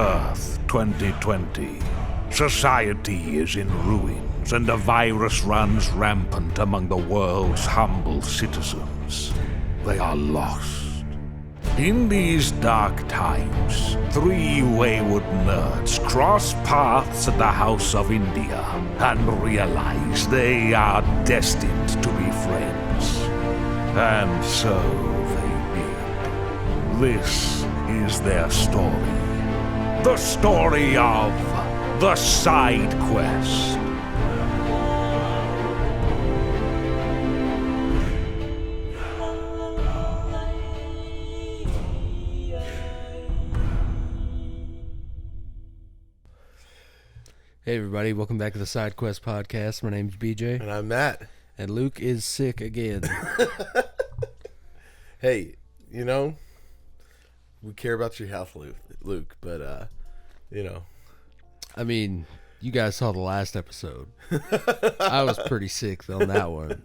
Earth 2020. Society is in ruins, and a virus runs rampant among the world's humble citizens. They are lost. In these dark times, three wayward nerds cross paths at the House of India and realize they are destined to be friends. And so they did. This is their story. The story of the Side Quest. Hey everybody, welcome back to the Side Quest podcast. My name's BJ. And I'm Matt. And Luke is sick again. Hey, you know, we care about your health, Luke, but, I mean, you guys saw the last episode. I was pretty sick on that one.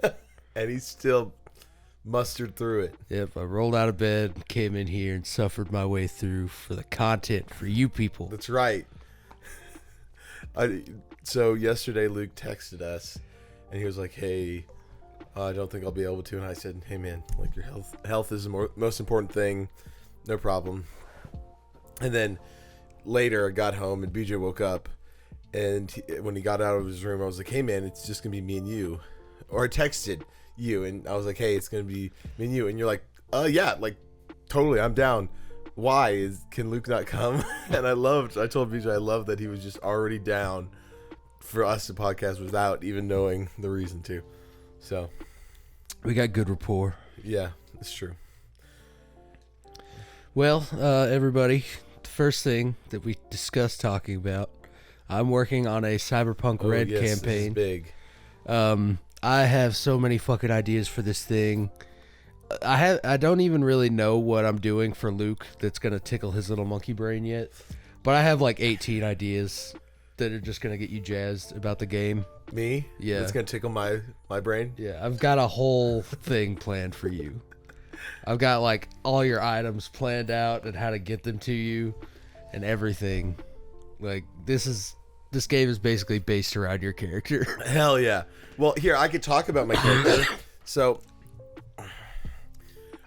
And he still mustered through it. Yep, I rolled out of bed, came in here, and suffered my way through for the content for you people. That's right. So yesterday Luke texted us and he was like, hey, I don't think I'll be able to. And I said, hey man, like your health is the most important thing. No problem. And then later I got home and BJ woke up, and when he got out of his room, I was like, hey man, it's just going to be me and you. Or I texted you and I was like, hey, it's going to be me and you. And you're like, yeah, like totally, I'm down. Why can Luke not come? And I told BJ I loved that he was just already down for us to podcast without even knowing the reason to. So we got good rapport. Yeah, it's true. Well, everybody, the first thing that we discussed talking about, I'm working on a Cyberpunk Red campaign. This is big. I have so many fucking ideas for this thing. I don't even really know what I'm doing for Luke that's going to tickle his little monkey brain yet. But I have like 18 ideas that are just going to get you jazzed about the game. Me? Yeah. It's going to tickle my brain? Yeah, I've got a whole thing planned for you. I've got like all your items planned out and how to get them to you and everything. Like this game is basically based around your character. Hell yeah. Well, here, I could talk about my character. So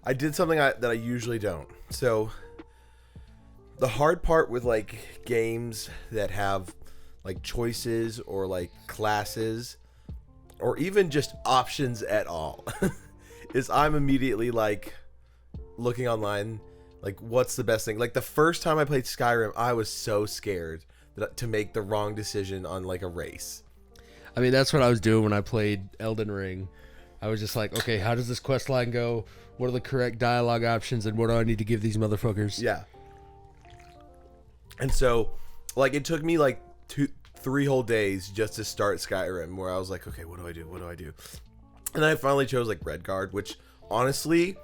I did something that I usually don't. So the hard part with like games that have like choices or like classes or even just options at all is I'm immediately like looking online, like what's the best thing. Like the first time I played Skyrim, I was so scared to make the wrong decision on like a race. I mean, that's what I was doing when I played Elden Ring. I was just like, okay, how does this quest line go? What are the correct dialogue options, and what do I need to give these motherfuckers? Yeah. And so, like, it took me like 2-3 whole days just to start Skyrim, where I was like, okay, what do I do? What do I do? And then I finally chose like Redguard, which honestly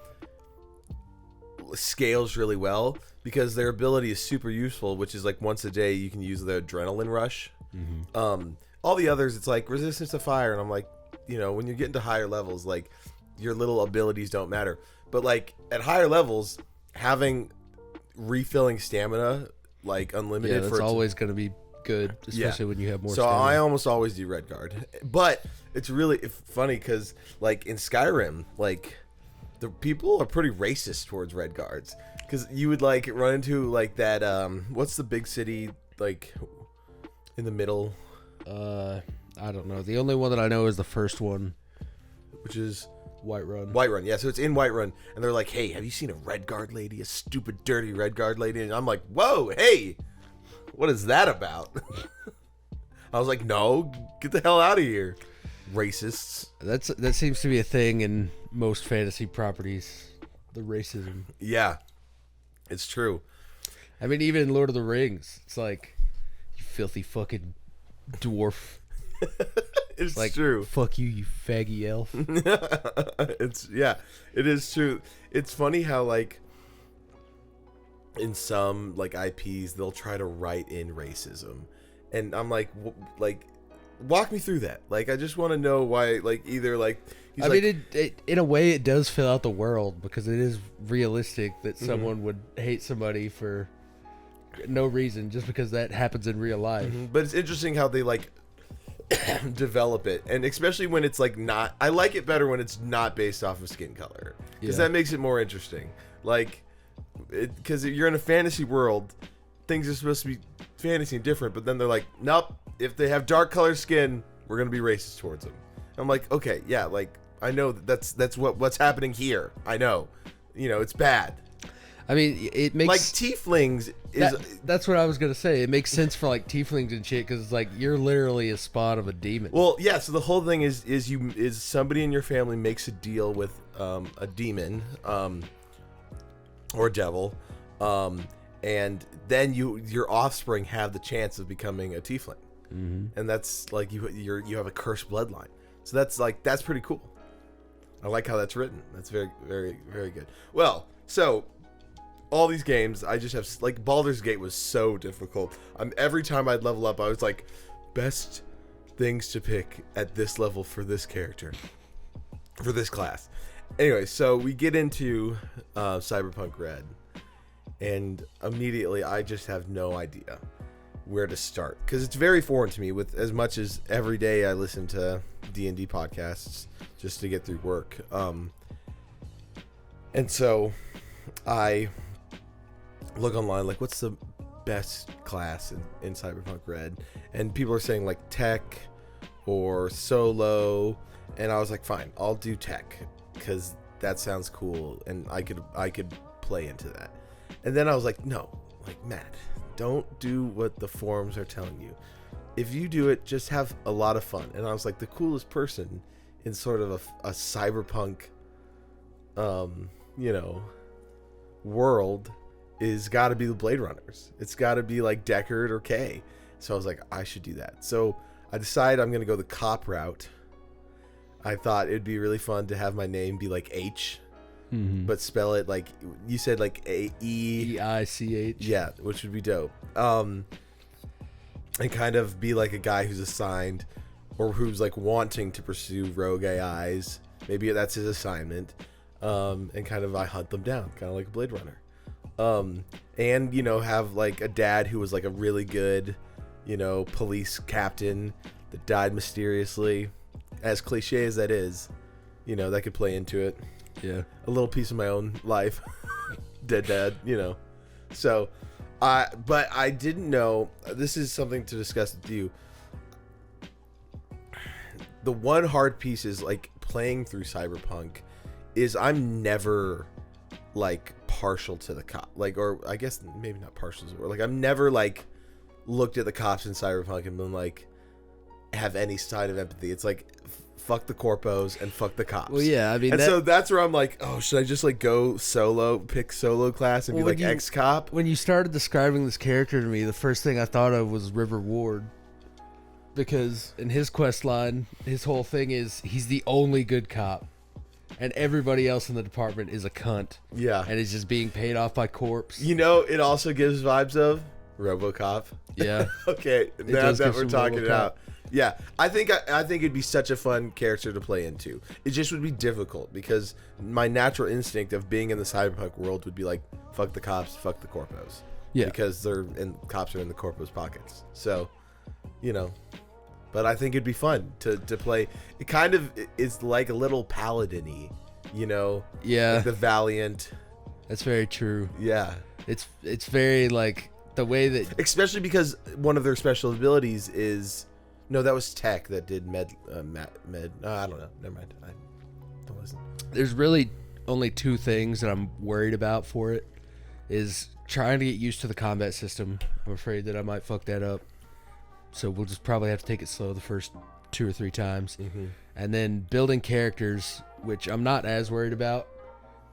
scales really well because their ability is super useful, which is like once a day you can use the adrenaline rush. Mm-hmm. All the others, it's like resistance to fire, and I'm like, you know, when you get into higher levels, like your little abilities don't matter. But like at higher levels, having refilling stamina like unlimited, that's always going to be good, especially when you have more so stamina. I almost always do Redguard. But it's really funny because like in Skyrim, like the people are pretty racist towards Redguards, because you would like run into like that what's the big city like in the middle? I don't know. The only one that I know is the first one, which is Whiterun. Yeah, so it's in Whiterun, and they're like, hey, have you seen a Redguard lady? A stupid, dirty Redguard lady? And I'm like, whoa, hey, what is that about? I was like, no, get the hell out of here, racists. That seems to be a thing in most fantasy properties, the racism. Yeah, it's true. I mean, even in Lord of the Rings, it's like, you filthy fucking dwarf. It's like, true. Fuck you, you faggy elf. It is true. It's funny how like in some like IPs they'll try to write in racism, and I'm like, walk me through that. Like, I just want to know why. Like, either like I mean, it in a way it does fill out the world because it is realistic that someone would hate somebody for no reason, just because that happens in real life. But it's interesting how they like develop it, and especially when it's like not. I like it better when it's not based off of skin color, because that makes it more interesting. Like, because you're in a fantasy world, things are supposed to be fantasy and different, but then they're like, nope. If they have dark colored skin, we're gonna be racist towards them. I'm like, okay, yeah, like I know that's what's happening here. I know, it's bad. I mean, it makes like tieflings that's what I was gonna say. It makes sense for like tieflings and shit, because it's like you're literally a spawn of a demon. Well, yeah. So the whole thing is somebody in your family makes a deal with a demon or devil, and then your offspring have the chance of becoming a tiefling, and that's like you have a cursed bloodline. So that's pretty cool. I like how that's written. That's very, very, very good. Well, so. All these games, I just have like Baldur's Gate was so difficult. Every time I'd level up, I was like, best things to pick at this level for this character, for this class. Anyway, so we get into Cyberpunk Red, and immediately I just have no idea where to start, because it's very foreign to me. With as much as every day I listen to D&D podcasts just to get through work, and so I look online like, what's the best class in Cyberpunk Red, and people are saying like tech or solo, and I was like, fine, I'll do tech, because that sounds cool and I could play into that. And then I was like, no, like, Matt, don't do what the forums are telling you. If you do it, just have a lot of fun. And I was like, the coolest person in sort of a cyberpunk world is got to be the Blade Runners. It's got to be like Deckard or Kay. So I was like, I should do that. So I decided I'm going to go the cop route. I thought it'd be really fun to have my name be like H, but spell it like you said, like E-I-C-H. Yeah, which would be dope. And kind of be like a guy who's assigned or who's like wanting to pursue rogue AIs. Maybe that's his assignment. And kind of I hunt them down, kind of like a Blade Runner. And have like a dad who was like a really good police captain that died mysteriously. As cliche as that is, that could play into it. Yeah, a little piece of my own life. Dead dad. So but I didn't know, this is something to discuss with you. The one hard piece is like playing through Cyberpunk is I'm never like partial to the cop, like, or I guess maybe not partial, or like I'm never like looked at the cops in Cyberpunk and been like have any side of empathy. It's like fuck the corpos and fuck the cops. Well, yeah, I mean, and so that's where I'm like, oh, should I just like go solo, pick solo class and be like ex-cop? When you started describing this character to me, the first thing I thought of was River Ward, because in his quest line, his whole thing is he's the only good cop. And everybody else in the department is a cunt. Yeah. And is just being paid off by corpse. It also gives vibes of RoboCop. Yeah. Okay, now that we're talking it out. Yeah, I think it'd be such a fun character to play into. It just would be difficult because my natural instinct of being in the cyberpunk world would be like, fuck the cops, fuck the corpos. Yeah. Because cops are in the corpos' pockets. So, but I think it'd be fun to play. It kind of is like a little paladin-y, Yeah. Like the Valiant. That's very true. Yeah. It's very like the way that, especially because one of their special abilities is, no, that was Tech that did med. I don't know. Never mind. I don't listen. There's really only two things that I'm worried about for it. Is trying to get used to the combat system. I'm afraid that I might fuck that up. So we'll just probably have to take it slow the first 2 or 3 times. Mm-hmm. And then building characters, which I'm not as worried about,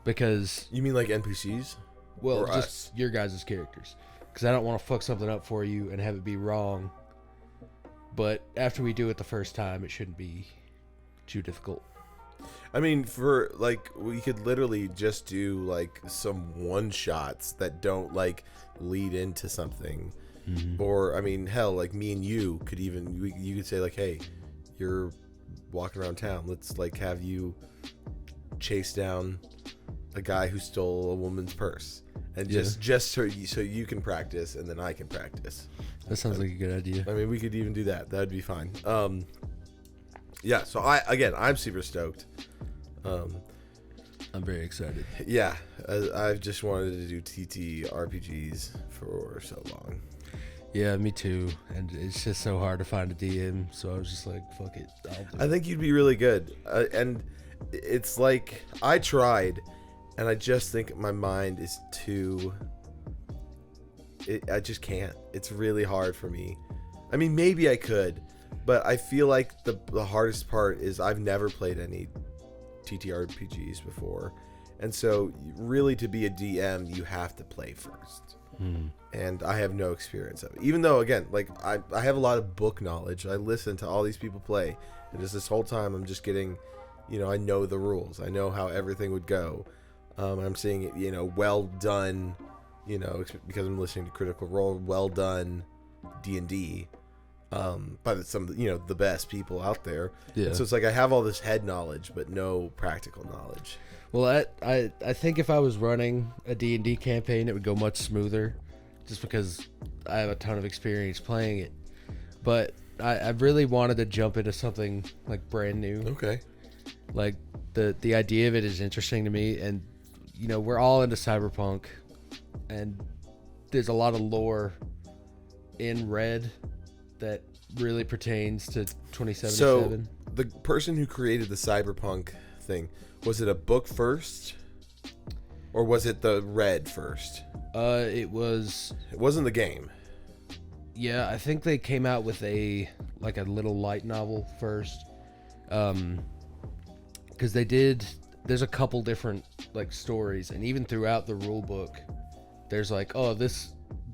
because... You mean like NPCs? Well, or just us? Your guys' characters. Because I don't want to fuck something up for you and have it be wrong. But after we do it the first time, it shouldn't be too difficult. I mean, for like, we could literally just do like some one-shots that don't like lead into something. Mm-hmm. Or, I mean, hell, like me and you could even, you could say like, hey, you're walking around town. Let's like have you chase down a guy who stole a woman's purse. and just so you can practice and then I can practice. That sounds like a good idea. I mean, we could even do that. That'd be fine. Yeah. So I'm super stoked. I'm very excited. Yeah, I've just wanted to do TT RPGs for so long. Yeah, me too. And it's just so hard to find a DM, so I was just like, fuck it. I think you'd be really good. And it's like, I tried, and I just think my mind is too... I just can't. It's really hard for me. I mean, maybe I could, but I feel like the hardest part is I've never played any TTRPGs before, and so really to be a DM you have to play first. And I have no experience of it, even though again, like I have a lot of book knowledge. I listen to all these people play, and just this whole time I'm just getting, I know the rules, I know how everything would go. I'm seeing it, well done, because I'm listening to Critical Role, well done D&D by some of the best people out there. Yeah. And so it's like I have all this head knowledge but no practical knowledge. Well, I think if I was running a D&D campaign, it would go much smoother, just because I have a ton of experience playing it. But I really wanted to jump into something like brand new. Okay. Like the idea of it is interesting to me, and we're all into cyberpunk, and there's a lot of lore in Red that really pertains to 2077. So the person who created the cyberpunk thing, was it a book first, or was it the Red first? It wasn't the game. Yeah, I think they came out with a little light novel first, because there's a couple different stories, and even throughout the rule book there's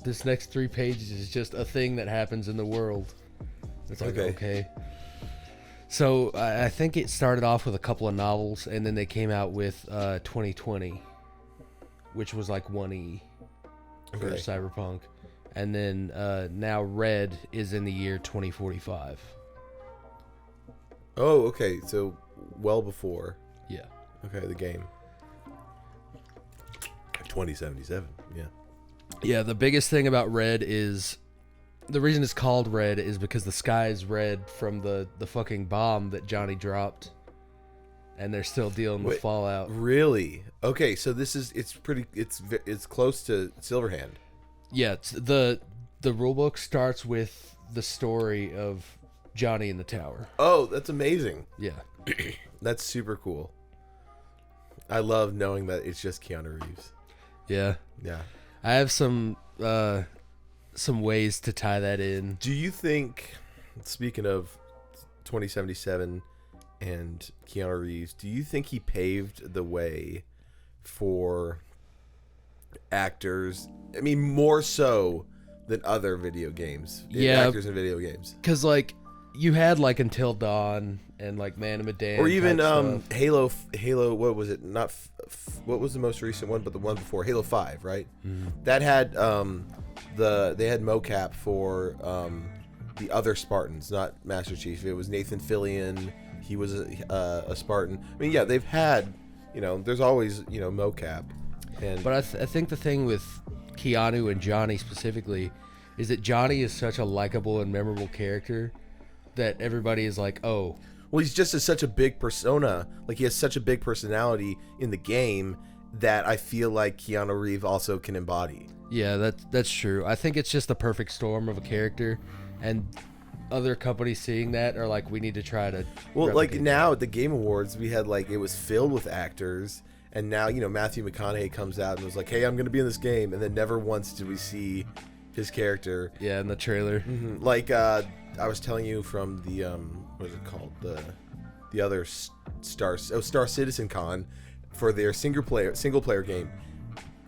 this next 3 pages is just a thing that happens in the world. It's like, okay. So I think it started off with a couple of novels, and then they came out with 2020, which was like 1E for cyberpunk. And then now Red is in the year 2045. Oh, okay. So well before. Yeah. Okay, the game. 2077. Yeah. Yeah, the biggest thing about Red is... The reason it's called Red is because the sky is red from the fucking bomb that Johnny dropped. And they're still dealing with fallout. Really? Okay, so it's close to Silverhand. Yeah, the rulebook starts with the story of Johnny in the tower. Oh, that's amazing. Yeah. That's super cool. I love knowing that it's just Keanu Reeves. Yeah. Yeah. I have some ways to tie that in. Do you think, speaking of 2077 and Keanu Reeves, do you think he paved the way for actors? I mean, more so than other video games. Yeah. Actors in video games. Because, you had, Until Dawn and, Man of Medan. Or even Halo, what was it? Not... what was the most recent one, but the one before? Halo 5, right? Mm-hmm. That had... they had mocap for the other Spartans, not Master Chief. It was Nathan Fillion. He was a Spartan. I mean, yeah, they've had, there's always, mocap. But I think the thing with Keanu and Johnny specifically is that Johnny is such a likable and memorable character that everybody is like, oh. Well, he's just such a big persona. He has such a big personality in the game that I feel like Keanu Reeves also can embody. Yeah, that's true. I think it's just the perfect storm of a character, and other companies seeing that are like, we need to try to... Well, now at the Game Awards, we had, it was filled with actors, and now, Matthew McConaughey comes out and was like, hey, I'm going to be in this game, and then never once did we see his character. Yeah, in the trailer. Mm-hmm. I was telling you from the, what is it called? The other Star Citizen Con for their single player game.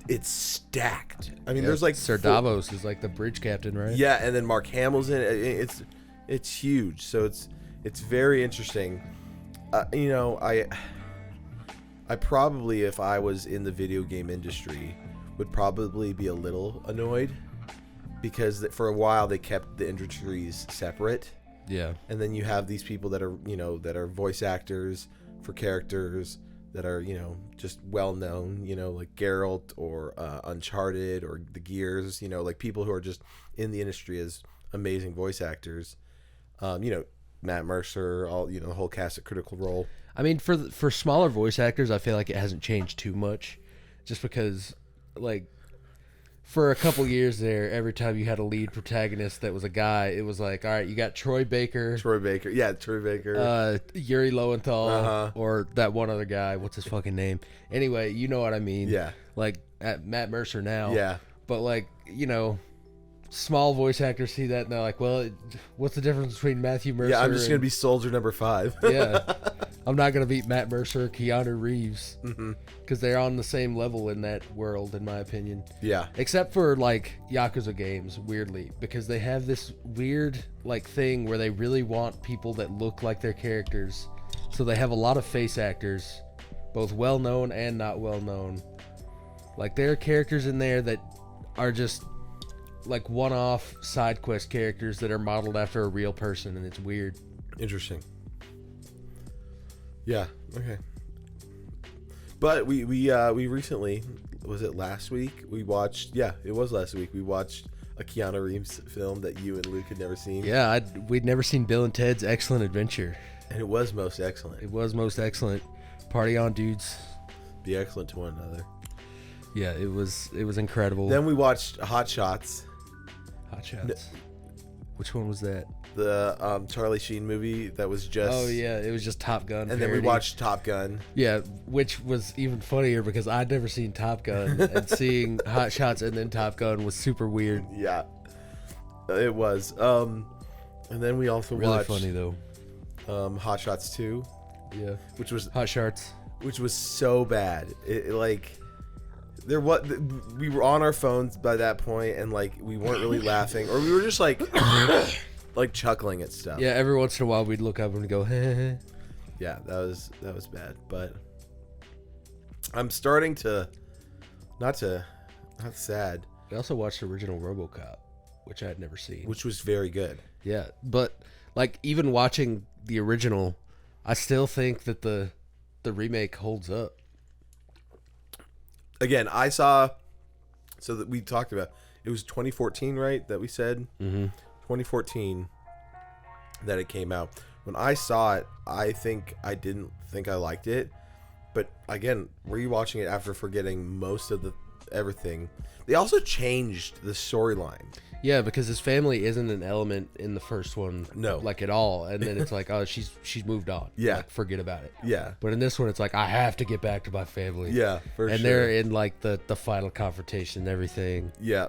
It's stacked. I mean, there's Sir Davos is the bridge captain, right? Yeah, and then Mark Hamill's in it. It's huge. So it's very interesting. I probably, if I was in the video game industry, would probably be a little annoyed because for a while they kept the industries separate. Yeah. And then you have these people that are, that are voice actors for characters that are, you know, just well known, you know, like Geralt or Uncharted or the Gears, you know, like people who are just in the industry as amazing voice actors. You know, Matt Mercer, all, you know, the whole cast at Critical Role. I mean, for smaller voice actors, I feel like it hasn't changed too much, just because, like, for a couple years there, every time you had a lead protagonist that was a guy, it was like, all right, you got Troy Baker, Yuri Lowenthal, or that one other guy. What's his fucking name? Anyway, you know what I mean. Yeah. Like at Matt Mercer now. Yeah. But like, you know, small voice actors see that and they're like, well, what's the difference between Matthew Mercer? Yeah, I'm just gonna be soldier number 5. Yeah. I'm not gonna beat Matt Mercer or Keanu Reeves because they're on the same level in that world, in my opinion. Yeah. Except for like Yakuza games, weirdly, because they have this weird like thing where they really want people that look like their characters, so they have a lot of face actors, both well known and not well known. Like there are characters in there that are just like one-off side quest characters that are modeled after a real person, and it's weird. Interesting. Yeah. Okay. But we recently, was it last week? We watched. Yeah, it was last week. We watched a Keanu Reeves film that you and Luke had never seen. Yeah, we'd never seen Bill and Ted's Excellent Adventure. And it was most excellent. It was most excellent. Party on, dudes. Be excellent to one another. Yeah, it was incredible. Then we watched Hot Shots. Hot Shots. Which one was that? The Charlie Sheen movie that was just... Oh, yeah. It was just Top Gun And parody. then we watched Top Gun. Yeah, which was even funnier because I'd never seen Top Gun. And seeing Hot Shots and then Top Gun was super weird. Yeah. It was. And then we also Really watched... funny, though. Hot Shots 2. Yeah. Which was... Hot Sharts. Which was so bad. It like... we were on our phones by that point, and like we weren't really laughing, or we were just like like chuckling at stuff. Yeah, every once in a while we'd look up and go, heh. Yeah, that was bad. But I'm starting to not sad, We also watched the original RoboCop, which I had never seen. which was very good. Yeah, but like even watching the original, I still think that the remake holds up. Again, I saw, so that we talked about, it was 2014, right? That we said 2014 that it came out. When I saw it, I didn't think I liked it, but again, rewatching it after forgetting most of everything, they also changed the storyline. Yeah, because his family isn't an element in the first one, No. like at all. And then it's like, oh, she's moved on. Yeah. Like, forget about it. Yeah, But in this one, it's like, I have to get back to my family. yeah, for And sure. they're in like the final confrontation and everything. Yeah.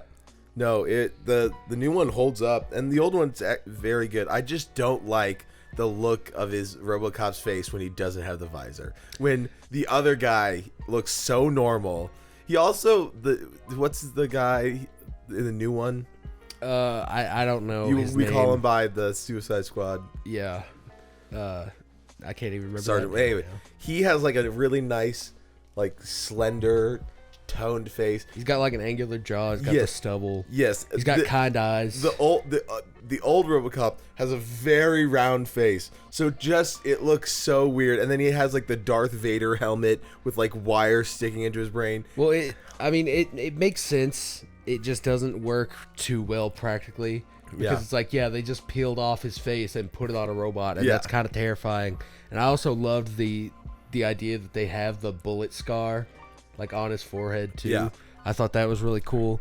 No, the new one holds up, and the old one's very good. I just don't like the look of his RoboCop's face when he doesn't have the visor. When the other guy looks so normal. He also what's the guy in the new one? I don't know his We name. call him by the Suicide Squad. Yeah. I can't even remember. Sergeant. that name Anyway, now. he has like a really nice, like slender, toned face. He's got like an angular jaw. He's got the Yes. stubble. Yes, He's got kind eyes. The old RoboCop has a very round face, so it looks so weird. And then he has like the Darth Vader helmet with like wires sticking into his brain. Well, it makes sense. It just doesn't work too well practically because Yeah. it's like, yeah, they just peeled off his face and put it on a robot, and Yeah. that's kind of terrifying. And I also loved the idea that they have the bullet scar like on his forehead too. Yeah. I thought that was really cool.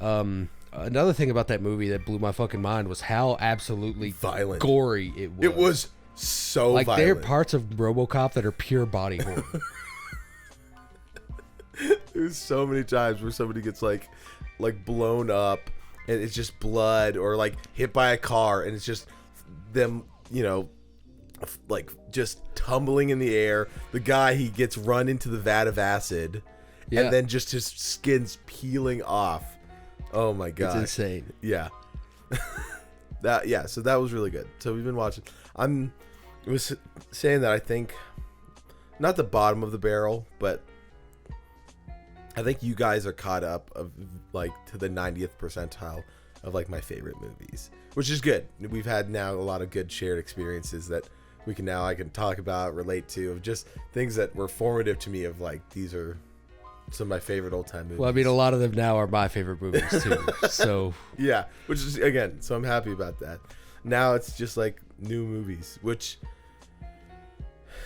Another thing about that movie that blew my fucking mind was how absolutely Violent. gory it was. It was so like violent. there are parts of RoboCop that are pure body horror. There's so many times where somebody gets like blown up and it's just blood, or like hit by a car and it's just them, like just tumbling in the air. The guy, he gets run into the vat of acid, Yeah. and then just his skin's peeling off. Oh my god. It's insane. Yeah. So that was really good. So we've been watching. I was saying that I think not the bottom of the barrel, but I think you guys are caught up of like to the 90th percentile of like my favorite movies, which is good. We've had now a lot of good shared experiences that I can talk about, relate to, of just things that were formative to me. Of like, these are some of my favorite old time movies. Well, I mean, a lot of them now are my favorite movies too. So yeah, which is again, so I'm happy about that. Now it's just like new movies. Which,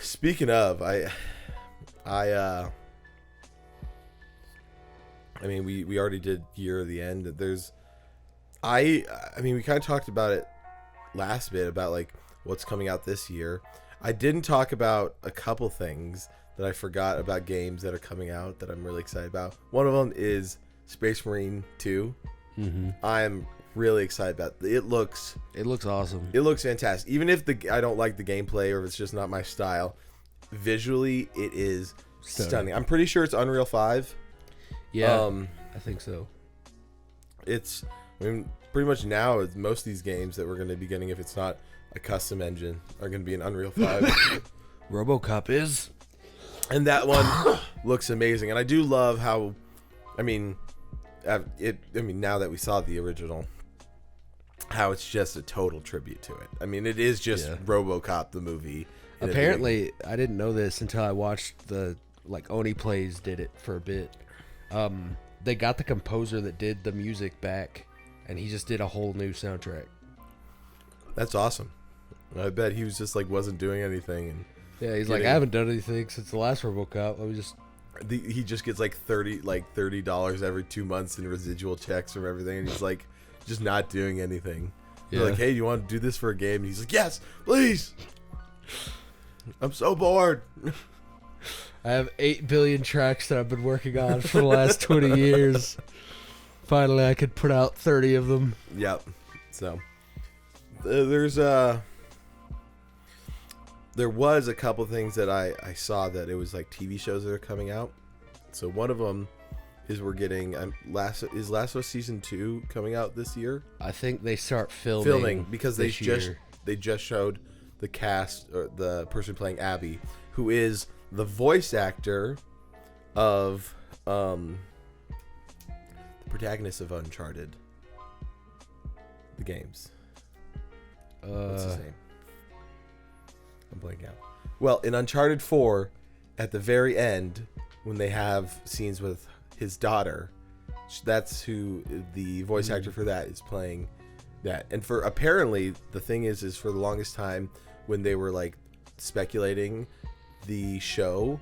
speaking of, I mean, we already did Year of the End. There's, I mean, we kind of talked about it last bit about like what's coming out this year. I didn't talk about a couple things that I forgot about games that are coming out that I'm really excited about. One of them is Space Marine 2. Mm-hmm. I'm really excited about it. It looks awesome. It looks fantastic. Even if I don't like the gameplay or if it's just not my style, visually it is stunning. I'm pretty sure it's Unreal 5. Yeah, I think so. I mean, pretty much now, most of these games that we're going to be getting, if it's not a custom engine, are going to be in Unreal 5. RoboCop is. And that one looks amazing. And I do love how, I mean, now that we saw the original, how it's just a total tribute to it. I mean, it is just RoboCop, the movie. Apparently, I didn't know this until I watched Oni Plays did it for a bit. They got the composer that did the music back, and he just did a whole new soundtrack. That's awesome. I bet he was just like wasn't doing anything, and yeah, he's like, I haven't done anything since the last RoboCop. Let me just. He just gets like $30 every 2 months in residual checks from everything, and he's like just not doing anything. Yeah. They're like, hey, you want to do this for a game? And he's like, yes, please. I'm so bored. I have 8 billion tracks that I've been working on for the last 20 years. Finally, I could put out 30 of them. Yep. So there was a couple things that I saw that it was like TV shows that are coming out. So one of them is we're getting Last of Us season 2 coming out this year. I think they start filming because they just showed the cast, or the person playing Abby, who is the voice actor of the protagonist of Uncharted, the games. What's his name? I'm blanking out. Well, in Uncharted 4, at the very end, when they have scenes with his daughter, that's who the voice actor for that is playing that. And for apparently the thing is for the longest time when they were like speculating the show,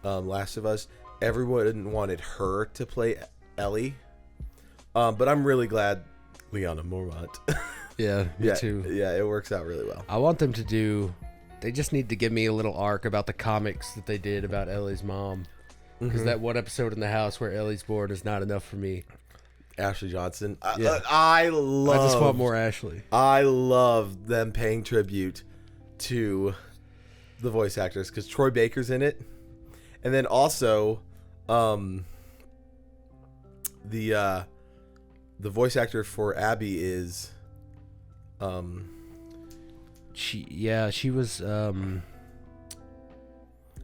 Last of Us, everyone wanted her to play Ellie. But I'm really glad Lyanna Mormont. Yeah, me too. Yeah, it works out really well. I want them to do. They just need to give me a little arc about the comics that they did about Ellie's mom. Because that one episode in the house where Ellie's born is not enough for me. Ashley Johnson. Yeah. I just want more Ashley. I love them paying tribute to the voice actors because Troy Baker's in it. And then also the voice actor for Abby is she was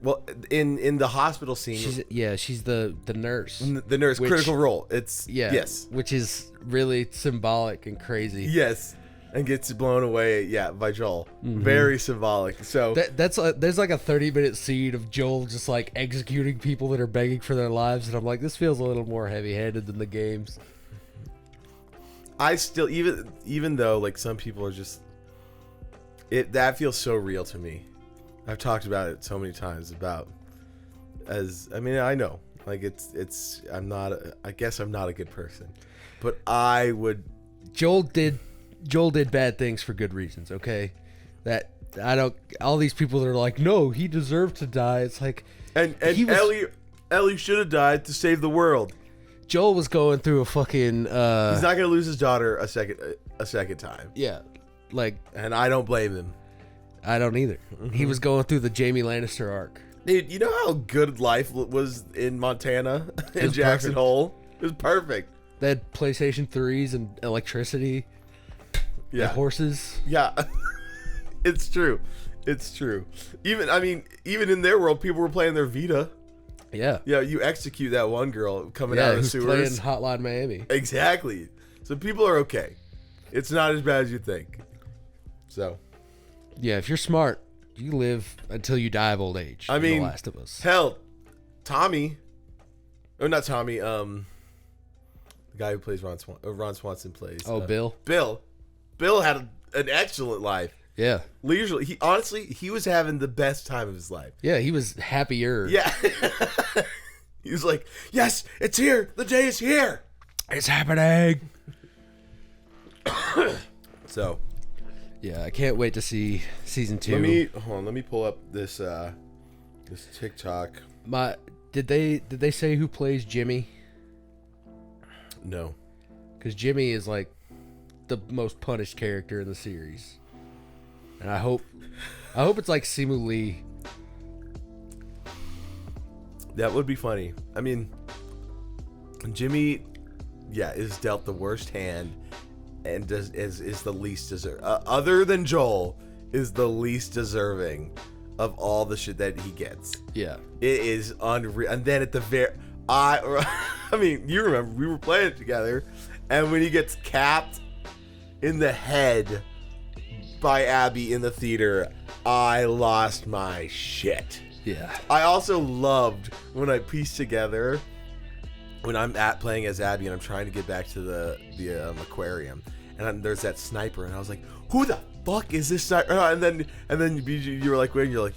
well in the hospital scene. She's the nurse. The nurse, critical role. It's yes, which is really symbolic and crazy. Yes, and gets blown away by Joel. Very symbolic. So there's like a 30-minute scene of Joel just like executing people that are begging for their lives, and I'm like, this feels a little more heavy-handed than the games. I still, even though like some people are just, that feels so real to me. I've talked about it so many times I know like I guess I'm not a good person, but I would. Joel did bad things for good reasons. Okay, that I don't. All these people that are like, no, he deserved to die. It's like, and Ellie should have died to save the world. Joel was going through a fucking. He's not gonna lose his daughter a second time. Yeah, like, and I don't blame him. I don't either. He was going through the Jamie Lannister arc. Dude, you know how good life was in Montana, in Jackson Hole? It was perfect. They had PlayStation 3s and electricity. Yeah. And horses. Yeah. It's true. Even in their world, people were playing their Vita. Yeah. Yeah, you execute that one girl coming out of the sewers. Playing Hotline Miami. Exactly. So people are okay. It's not as bad as you think. So. Yeah, if you're smart, You live until you die of old age. I mean, The Last of Us. Hell, Tommy, or not Tommy, the guy who plays Ron Swanson plays. Bill. Bill had an excellent life. Yeah. Leisurely. He was having the best time of his life. Yeah, he was happier. Yeah. He was like, yes, it's here. The day is here. It's happening. So, yeah, I can't wait to see season 2. Let me pull up this this TikTok. Did they say who plays Jimmy? No. Because Jimmy is like the most punished character in the series, and I hope it's like Simu Lee. That would be funny. I mean, Jimmy, is dealt the worst hand, and is the least deserving. Other than Joel, is the least deserving of all the shit that he gets. Yeah, it is unreal. And then at the I mean, you remember we were playing it together, and when he gets capped in the head by Abby in the theater, I lost my shit. Yeah. I also loved when I pieced together when I'm playing as Abby and I'm trying to get back to the aquarium, and there's that sniper, and I was like, who the fuck is this sniper? And then you were like, wait, and you're like,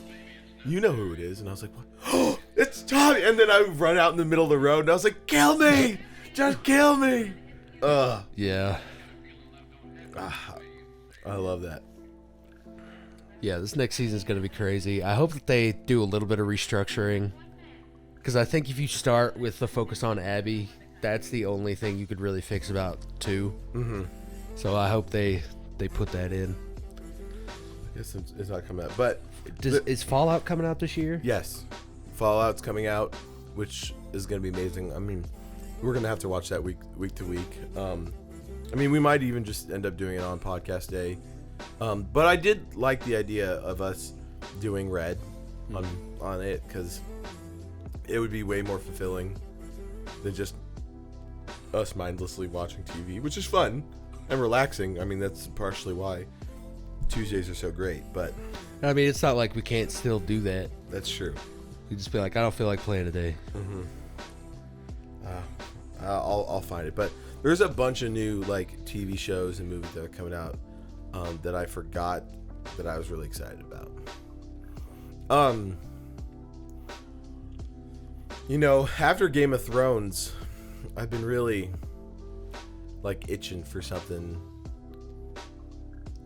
you know who it is, and I was like, what? Oh, it's Tommy. And then I run out in the middle of the road, and I was like, kill me, just kill me. Yeah. I love that. Yeah, this next season is going to be crazy. I hope that they do a little bit of restructuring, because I think if you start with the focus on Abby, that's the only thing you could really fix about 2. Mm-hmm. So I hope they put that in. I guess it's not coming out, but is Fallout coming out this year? Yes, Fallout's coming out, which is going to be amazing. I mean, we're going to have to watch that week to week. I mean, we might even just end up doing it on podcast day. But I did like the idea of us doing Red on it, because it would be way more fulfilling than just us mindlessly watching TV, which is fun and relaxing. I mean, that's partially why Tuesdays are so great. But I mean, it's not like we can't still do that. that's true. You just be like, I don't feel like playing today. Mm-hmm. I'll find it. But there's a bunch of new like TV shows and movies that are coming out that I forgot that I was really excited about. You know, after Game of Thrones, I've been really like itching for something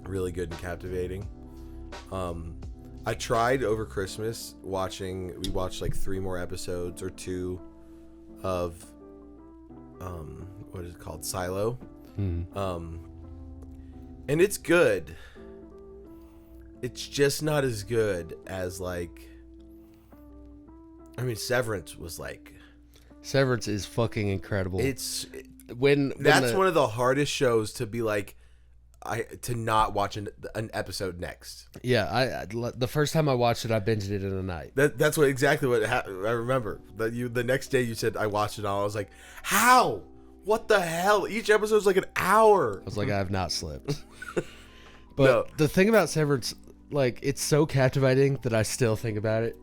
really good and captivating. I tried over Christmas we watched like 3 more episodes or 2 of what is it called? Silo. Mm. And it's good. It's just not as good as like, I mean, Severance was like. Severance is fucking incredible. It's when one of the hardest shows to be like, to not watch an episode next. Yeah, the first time I watched it, I binged it in a night. That's exactly what I remember. That the next day you said I watched it all. I was like, how? What the hell? Each episode's like an hour. I was like, I have not slept. But The thing about Severance, like, it's so captivating that I still think about it.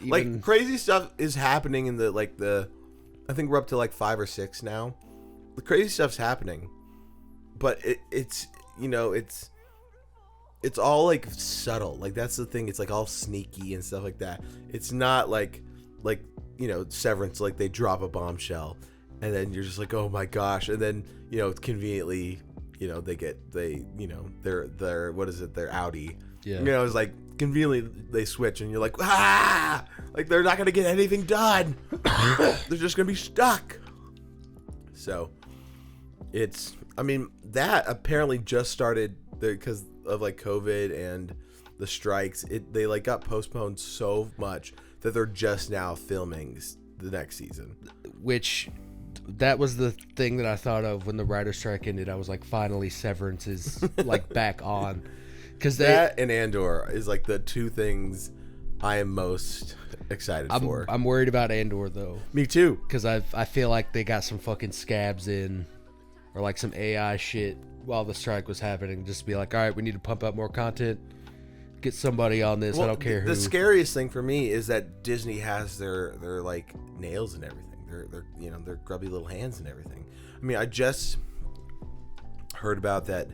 Like, crazy stuff is happening in I think we're up to like 5 or 6 now. The crazy stuff's happening, but it's you know, it's all like subtle. Like, that's the thing. It's like all sneaky and stuff like that. It's not like you know, Severance, like they drop a bombshell and then you're just like, oh my gosh, and then, you know, conveniently, you know, they're what is it, their Audi. Yeah. You know, it's like conveniently they switch and you're like, ah, like they're not gonna get anything done. They're just gonna be stuck. So I mean, that apparently just started because of like COVID and the strikes. They like got postponed so much that they're just now filming the next season. Which, that was the thing that I thought of when the writer's strike ended. I was like, finally, Severance is like back on. Because that and Andor is like the 2 things I am most excited for. I'm worried about Andor though. Me too. Because I feel like they got some fucking scabs in, or like some AI shit while the strike was happening. Just to be like, all right, we need to pump out more content. get somebody on this. I don't care who. The scariest thing for me is that Disney has their like nails and everything. Their grubby little hands and everything. I mean, I just heard about that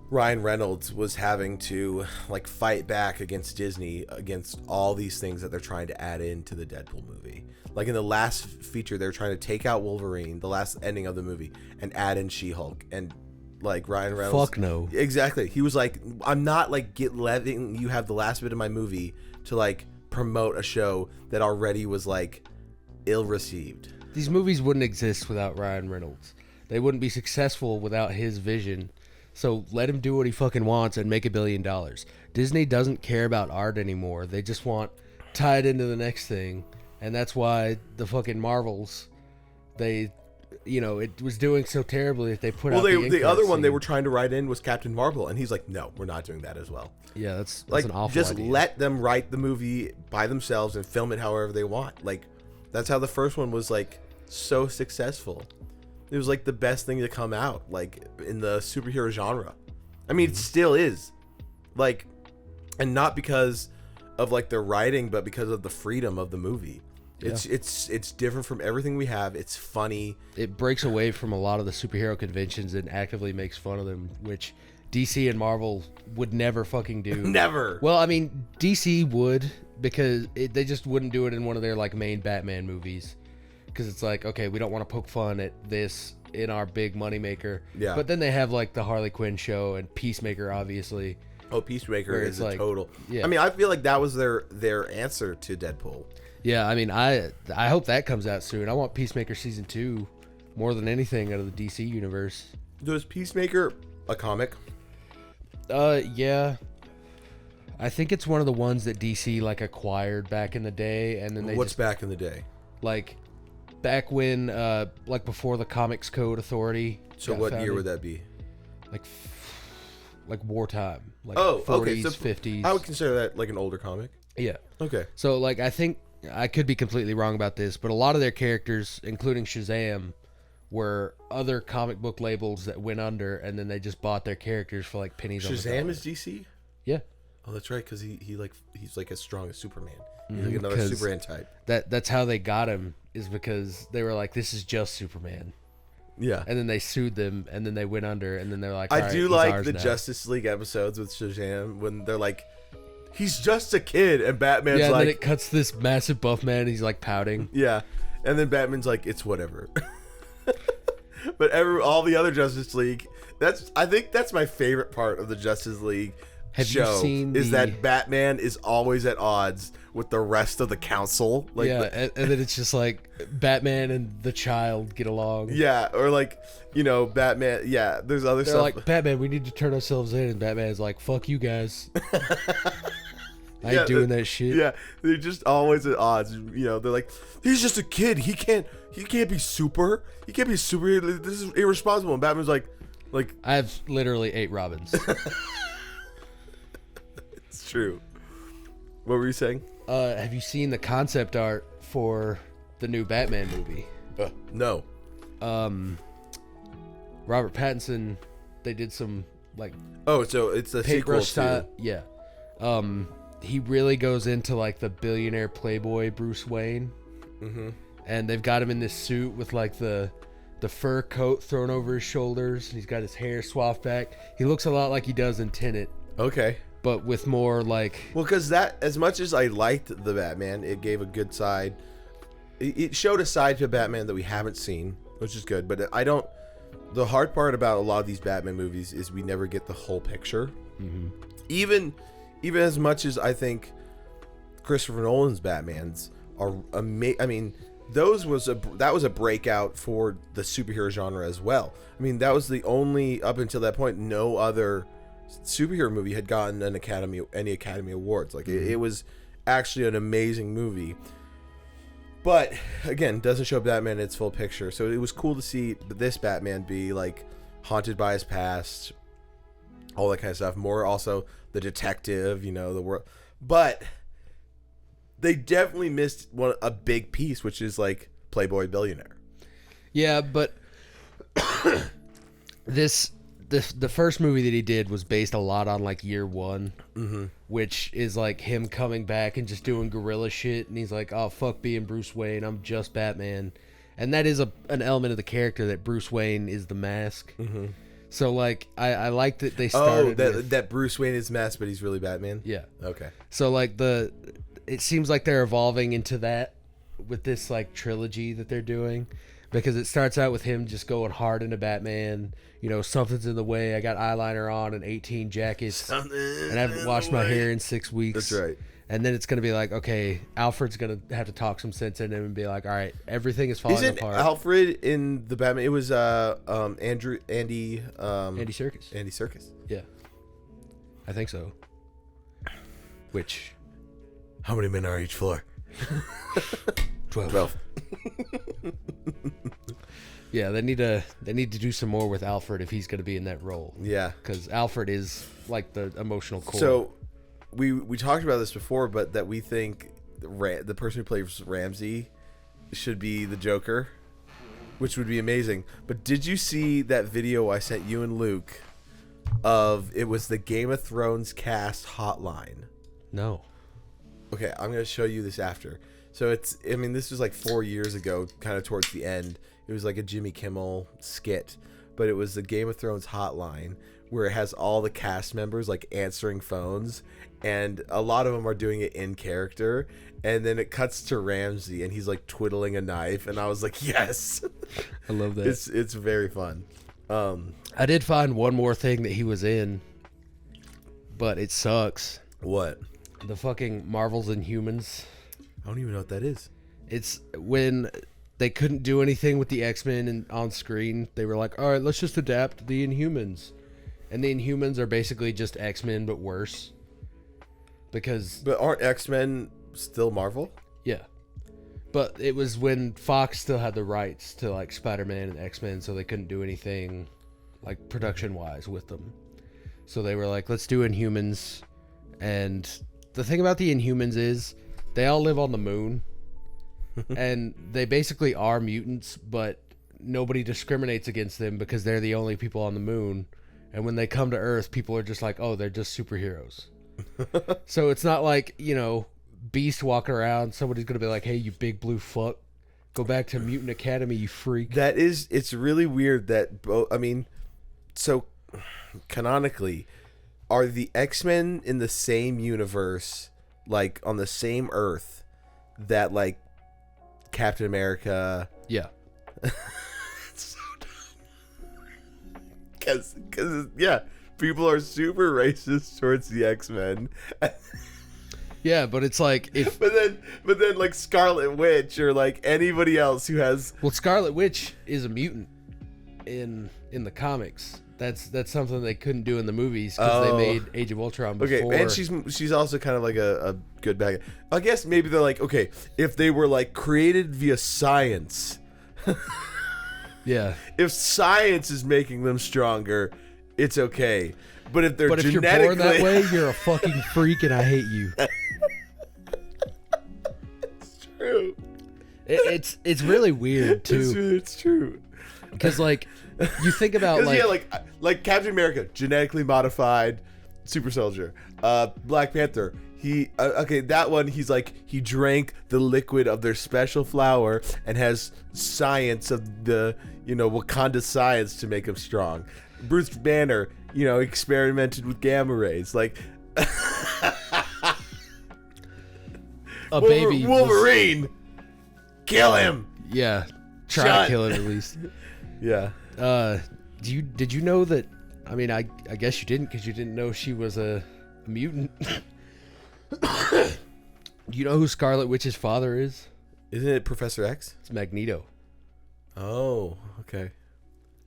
Ryan Reynolds was having to like fight back against Disney against all these things that they're trying to add into the Deadpool movie. Like in the last feature, they're trying to take out Wolverine, the last ending of the movie, and add in She-Hulk. And like Ryan Reynolds, fuck no. Exactly. He was like, I'm not like letting you have the last bit of my movie to like promote a show that already was like ill received. These movies wouldn't exist without Ryan Reynolds. They wouldn't be successful without his vision. So let him do what he fucking wants and make $1 billion. Disney doesn't care about art anymore. They just want tied into the next thing. And that's why the fucking Marvels, it was doing so terribly that they put out the other one they were trying to write in was Captain Marvel, and he's like, no, we're not doing that as well. Yeah, that's like an awful just idea. let them write the movie by themselves and film it however they want. Like that's how the first one was like so successful. It was like the best thing to come out like in the superhero genre. I mean, it still is. Like, and not because of like the writing, but because of the freedom of the movie. It's different from everything we have. It's funny. It breaks away from a lot of the superhero conventions and actively makes fun of them, which DC and Marvel would never fucking do. Never. Well, I mean, DC would because they just wouldn't do it in one of their like main Batman movies. Because it's like, okay, we don't want to poke fun at this in our big moneymaker. Yeah. But then they have like the Harley Quinn show and Peacemaker, obviously. Oh, Peacemaker is a total. Yeah. I mean, I feel like that was their answer to Deadpool. Yeah, I mean, I hope that comes out soon. I want Peacemaker season 2 more than anything out of the DC universe. Was Peacemaker a comic? Yeah. I think it's one of the ones that DC like acquired back in the day, and then they What's back in the day? Like back when like before the Comics Code Authority. So what year would that be? Like wartime. Like 40s, okay. So 50s. I would consider that like an older comic. Yeah. Okay. So like I think I could be completely wrong about this, but a lot of their characters, including Shazam, were other comic book labels that went under, and then they just bought their characters for like pennies on the dollar. Shazam is DC? Yeah. Oh, that's right, because he's like as strong as Superman. He's like another Superman type. That's how they got him, is because they were like, this is just Superman. Yeah. And then they sued them, and then they went under, and then they're like, all I right, do he's like ours the now. Justice League episodes with Shazam when they're like, he's just a kid, and Batman's and like, then it cuts this massive buff man, and he's like pouting. yeah, and then Batman's like, it's whatever. But all the other Justice League, I think that's my favorite part of the Justice League show. You seen that Batman is always at odds with the rest of the council. Like, yeah, and then it's just like Batman and the child get along. yeah, or like, Batman. Yeah, there's other They're stuff. like, Batman, we need to turn ourselves in, and Batman's like, fuck you guys. I ain't doing that shit. Yeah, they're just always at odds. They're like, he's just a kid. He can't be super. He can't be super. This is irresponsible. And Batman's like, I have literally 8 Robins. it's true. What were you saying? Have you seen the concept art for the new Batman movie? No. Robert Pattinson, they did some like Oh, so it's a sequel paintbrush style. to. Yeah. He really goes into like the billionaire playboy Bruce Wayne. Mm-hmm. And they've got him in this suit with like the fur coat thrown over his shoulders. He's got his hair swapped back. He looks a lot like he does in Tenet, Okay. but with more like... Well, because that, as much as I liked the Batman, it gave a good side. It showed a side to Batman that we haven't seen, which is good. But I don't... The hard part about a lot of these Batman movies is we never get the whole picture. Mm-hmm. Even as much as I think Christopher Nolan's Batmans are amazing. I mean, that was a breakout for the superhero genre as well. I mean, that was the only, up until that point, no other superhero movie had gotten any Academy Awards. Like, it was actually an amazing movie. But again, doesn't show Batman in its full picture. So it was cool to see this Batman be like haunted by his past, all that kind of stuff. More also the detective, the world. But they definitely missed a big piece, which is like Playboy billionaire. Yeah, but this the first movie that he did was based a lot on like Year One, which is like him coming back and just doing guerrilla shit, and he's like, "Oh fuck, being Bruce Wayne, I'm just Batman," and that is an element of the character that Bruce Wayne is the mask. So like I like that they started. That Bruce Wayne is masked, but he's really Batman. Yeah. Okay. So like it seems like they're evolving into that with this like trilogy that they're doing. Because it starts out with him just going hard into Batman. You know, something's in the way. I got eyeliner on and 18 jackets. And I haven't washed my hair in 6 weeks. That's right. And then it's going to be like, okay, Alfred's going to have to talk some sense in him and be like, all right, everything is falling Isn't apart. Alfred in the Batman? It was Andy Serkis. Andy Serkis. Yeah. I think so. Which? How many men are each floor? 12. Yeah, they need to do some more with Alfred if he's going to be in that role. Yeah, because Alfred is like the emotional core. So we talked about this before, but that we think the person who plays Ramsey should be the Joker, which would be amazing. But did you see that video I sent you and Luke of it was the Game of Thrones cast hotline? No. Okay, I'm going to show you this after. So this was like 4 years ago, kind of towards the end. It was like a Jimmy Kimmel skit, but it was the Game of Thrones hotline where it has all the cast members like answering phones, and a lot of them are doing it in character. And then it cuts to Ramsey, and he's like twiddling a knife, and I was like, yes, I love that. It's very fun. I did find one more thing that he was in, but it sucks. What? The fucking Marvel's Inhumans. I don't even know what that is. It's when they couldn't do anything with the X-Men on screen. They were like, all right, let's just adapt the Inhumans. And the Inhumans are basically just X-Men, but worse. But aren't X-Men still Marvel? Yeah. But it was when Fox still had the rights to like Spider-Man and X-Men, so they couldn't do anything like production-wise with them. So they were like, let's do Inhumans. And the thing about the Inhumans is they all live on the moon. And they basically are mutants, but nobody discriminates against them because they're the only people on the moon. And when they come to Earth, people are just like, oh, they're just superheroes. So it's not like, Beast walking around, somebody's going to be like, hey, you big blue fuck, go back to Mutant Academy, you freak. It's really weird that, so canonically, are the X-Men in the same universe, like on the same Earth that like Captain America? Yeah. It's so dumb. Because yeah, people are super racist towards the X-Men. Yeah, but it's like if but then like Scarlet Witch or like anybody else who has Scarlet Witch is a mutant in the comics. That's something they couldn't do in the movies because they made Age of Ultron before. Okay, and she's also kind of like a good bag. I guess maybe they're like, okay, if they were like created via science, yeah. If science is making them stronger, it's okay. But if they're if you're born that way, you're a fucking freak, and I hate you. It's true. It's really weird too. It's true. Because like you think about like Captain America, genetically modified super soldier. Black Panther, he that one he's like he drank the liquid of their special flower and has science of the Wakanda science to make him strong. Bruce Banner, experimented with gamma rays. Like a baby Wolverine, kill him. Yeah, try to kill him at least. Yeah. Did you know that? I mean, I guess you didn't because you didn't know she was a mutant. Do you know who Scarlet Witch's father is? Isn't it Professor X? It's Magneto. Oh, okay.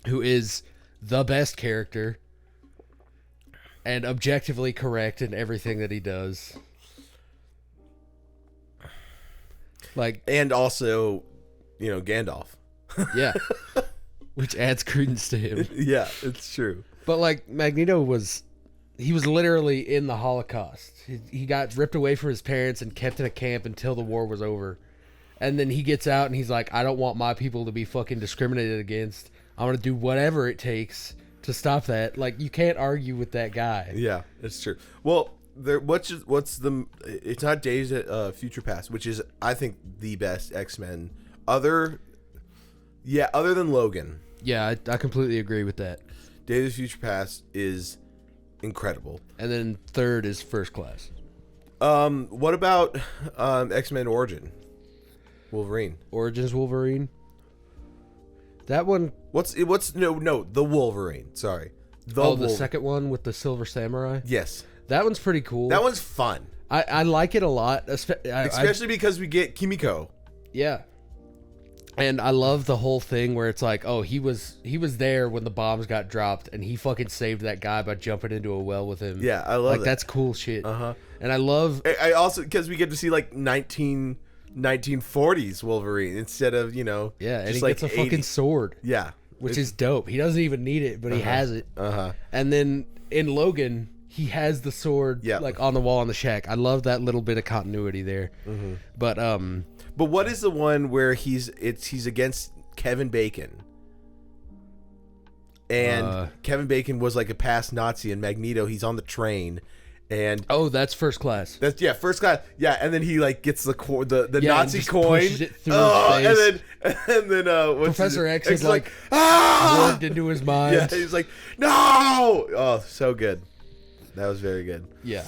Who is the best character and objectively correct in everything that he does. Like, and also, Gandalf. Yeah. Which adds credence to him. Yeah, it's true. But like Magneto was literally in the Holocaust. He got ripped away from his parents and kept in a camp until the war was over. And then he gets out and he's like, I don't want my people to be fucking discriminated against. I'm going to do whatever it takes to stop that. Like, you can't argue with that guy. Yeah, it's true. Well, what's the? It's not Days of Future Past, which is I think the best X-Men. Other than Logan. Yeah, I completely agree with that. Days of Future Past is incredible. And then third is First Class. What about X-Men Origin? Wolverine. Origins Wolverine. That one. What's the Wolverine? Sorry, the second one with the Silver Samurai. Yes, that one's pretty cool. That one's fun. I like it a lot, especially because we get Kimiko. Yeah. And I love the whole thing where it's like, oh, he was there when the bombs got dropped, and he fucking saved that guy by jumping into a well with him. Yeah, I love that. That's cool shit. Uh-huh. And I also because we get to see like 1940s Wolverine instead of and just he like gets a fucking sword. Yeah, which is dope. He doesn't even need it, but he has it. And then in Logan, he has the sword like on the wall in the shack. I love that little bit of continuity there. Mm-hmm. But what is the one where he's against Kevin Bacon? And Kevin Bacon was like a past Nazi, and Magneto, he's on the train, and that's First Class. That's First Class. Yeah, and then he like gets the Nazi coin, pushes it through his face. and then Professor X is like warped into his mind. Yeah, he's like, no! Oh, so good. That was very good. Yeah.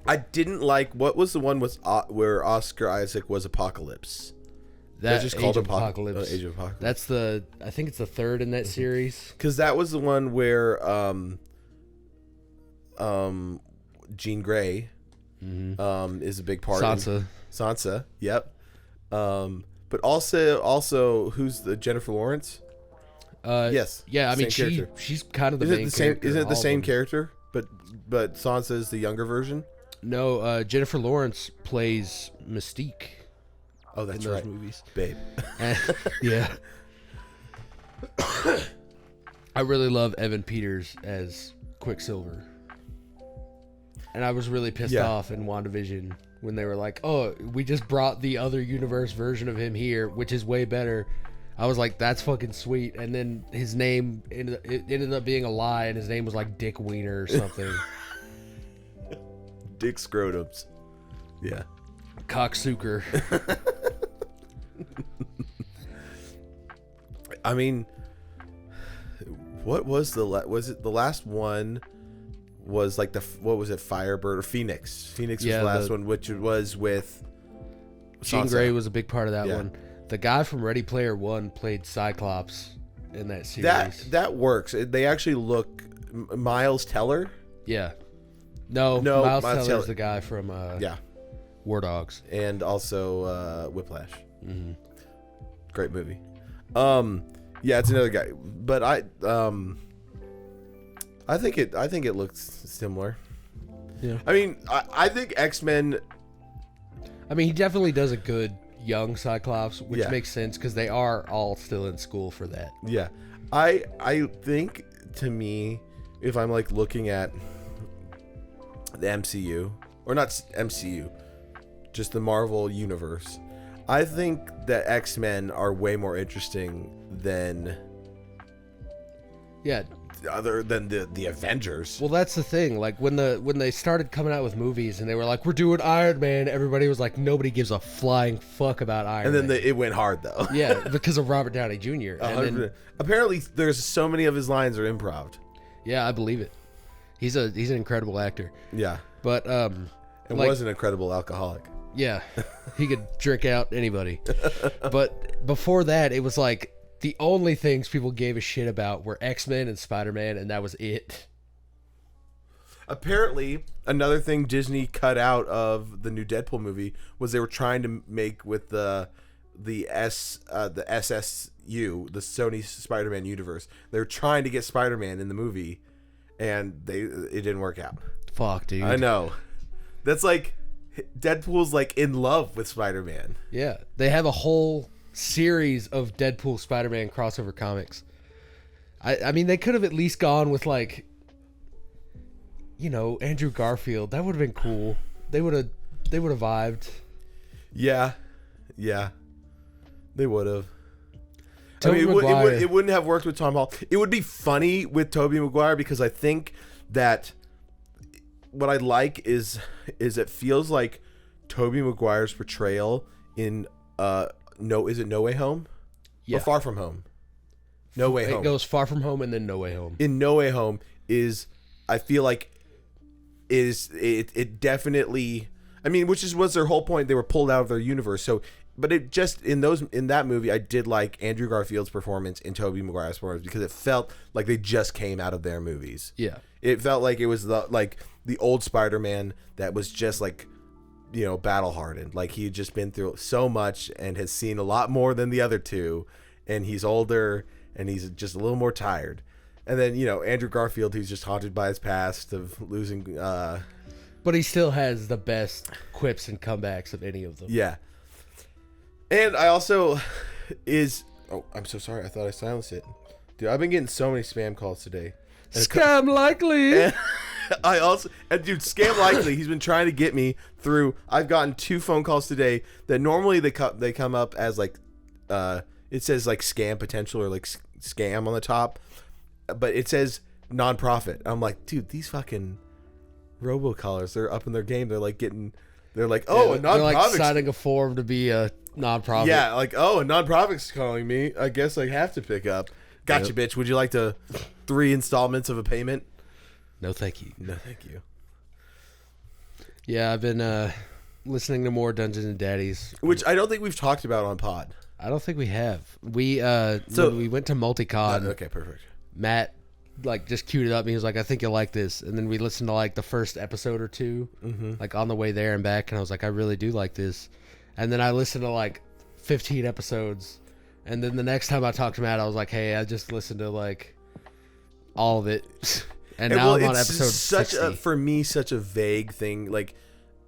I didn't like what was the one where Oscar Isaac was Apocalypse. That's just called Apocalypse. Age of Apocalypse. That's I think it's the third in that series. Because that was the one where Jean Grey is a big part. Sansa. Yep. But also who's the Jennifer Lawrence? Yes. Yeah, I mean she's kind of the main character. Isn't it the same character? But Sansa is the younger version? No, Jennifer Lawrence plays Mystique. Oh, that's in those right. Movies. Babe. Yeah. I really love Evan Peters as Quicksilver. And I was really pissed off in WandaVision when they were like, oh, we just brought the other universe version of him here, which is way better. I was like, that's fucking sweet. And then his name ended up being a lie, and his name was like Dick Wiener or something. Dick Scrotums. Yeah. Cocksucker. I mean, what was was it the last one? Was like what was it? Firebird or Phoenix? Phoenix was the last one, which was with Jean Grey was a big part of that one. The guy from Ready Player One played Cyclops in that series. That works. They actually look Miles Teller. Yeah. No, Miles Teller's the guy from War Dogs and also Whiplash. Mm-hmm. Great movie. Yeah, it's another guy, but I think it looks similar. Yeah. I mean, I think X-Men. I mean, he definitely does a good young Cyclops, which makes sense because they are all still in school for that. Yeah, I think, to me, if I'm like looking at the MCU, or not MCU, just the Marvel universe, I think that X-Men are way more interesting than other than the Avengers. Well, that's the thing. Like when they started coming out with movies and they were like, we're doing Iron Man, everybody was like, nobody gives a flying fuck about Iron Man. And then it went hard though. Yeah, because of Robert Downey Jr. And then, apparently there's so many of his lines are improv. Yeah, I believe it. He's an incredible actor. Yeah. But and was an incredible alcoholic. Yeah. He could drink out anybody. But before that, it was like the only things people gave a shit about were X-Men and Spider-Man, and that was it. Apparently, another thing Disney cut out of the new Deadpool movie was they were trying to make with the SSU, the Sony Spider-Man universe. They were trying to get Spider-Man in the movie, and it didn't work out. Fuck, dude. I know. That's like Deadpool's like in love with Spider-Man. Yeah, they have a whole series of Deadpool Spider-Man crossover comics. I mean, they could have at least gone with like, Andrew Garfield. That would have been cool. They would have vibed. Yeah, they would have. Tobey Maguire. It wouldn't have worked with Tom Holland. It would be funny with Tobey Maguire because I think that what I like is it feels like Tobey Maguire's portrayal in is it No Way Home? Yeah. Or Far From Home? No Way Home. It goes Far From Home and then No Way Home. In No Way Home is, I feel like, it definitely, I mean, which was their whole point. They were pulled out of their universe. So, but it just in that movie, I did like Andrew Garfield's performance and Tobey Maguire's performance because it felt like they just came out of their movies. Yeah. It felt like it was the old Spider-Man that was just like, battle hardened. Like he had just been through so much and has seen a lot more than the other two, and he's older and he's just a little more tired. And then, Andrew Garfield, who's just haunted by his past of losing. But he still has the best quips and comebacks of any of them. Yeah. And I also oh, I'm so sorry. I thought I silenced it. Dude, I've been getting so many spam calls today. Scam likely. Dude, Scam Likely, he's been trying to get me through. I've gotten 2 phone calls today that normally they come up as like, it says like scam potential or like scam on the top, but it says nonprofit. I'm like, dude, these fucking robocallers, they're up in their game. They're like, a nonprofit. They're like signing a form to be a nonprofit. Yeah, like, a nonprofit's calling me. I guess I have to pick up. Gotcha, bitch. Would you like 3 installments of a payment? No, thank you. No, thank you. Yeah, I've been listening to more Dungeons and Daddies, which I don't think we've talked about on pod. I don't think we have. We when we went to Multicon. Okay, perfect. Matt just queued it up and he was like, I think you'll like this. And then we listened to the first episode or 2, on the way there and back, and I was like, I really do like this. And then I listened to 15 episodes, and then the next time I talked to Matt, I was like, hey, I just listened to all of it. And now I'm on episode 60. For me, such a vague thing.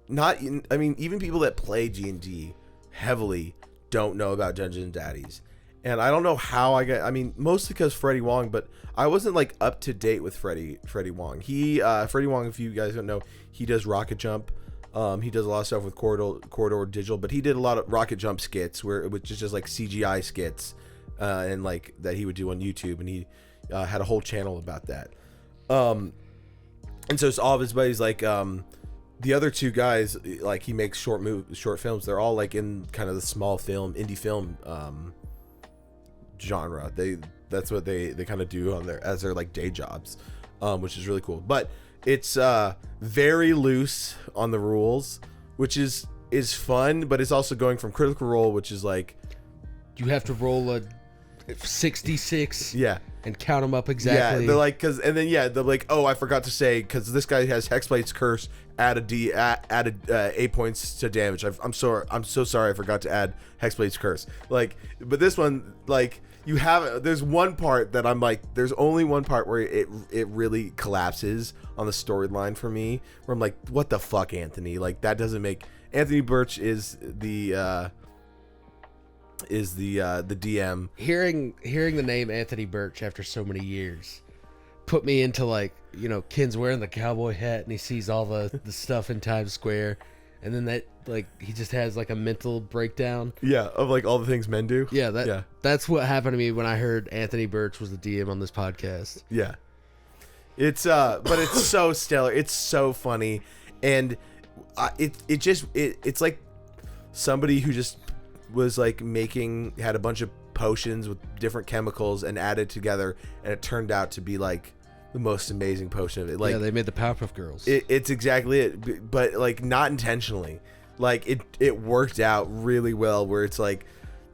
Even people that play D&D heavily don't know about Dungeons and Daddies. And I don't know how I got, mostly because Freddie Wong, but I wasn't up to date with Freddie Wong. Freddie Wong, if you guys don't know, he does Rocket Jump. He does a lot of stuff with Corridor Digital, but he did a lot of Rocket Jump skits where it was just CGI skits, and that he would do on YouTube, and he had a whole channel about that. And so it's all of his buddies, the other 2 guys, he makes short films. They're all in kind of the small film, indie film genre. That's what they kind of do on as their day jobs, which is really cool. But it's very loose on the rules, which is fun, but it's also going from Critical Role, which is you have to roll a 66. Yeah. And count them up exactly. Yeah, they're they're oh, I forgot to say, because this guy has Hexblade's Curse, added 8 points to damage. I'm so sorry, I forgot to add Hexblade's Curse. But this one, there's one part that I'm there's only one part where it really collapses on the storyline for me, where I'm like, what the fuck, Anthony? That doesn't make. Anthony Birch is the DM. Hearing the name Anthony Birch after so many years put me into Ken's wearing the cowboy hat and he sees all the stuff in Times Square, and then that he just has a mental breakdown. Yeah, of all the things men do. Yeah, that's what happened to me when I heard Anthony Birch was the DM on this podcast. Yeah. It's but it's so stellar. It's so funny, and it's like somebody who just was had a bunch of potions with different chemicals and added together, and it turned out to be the most amazing potion of it. They made the Powerpuff Girls. It's exactly it, but not intentionally. It worked out really well, where it's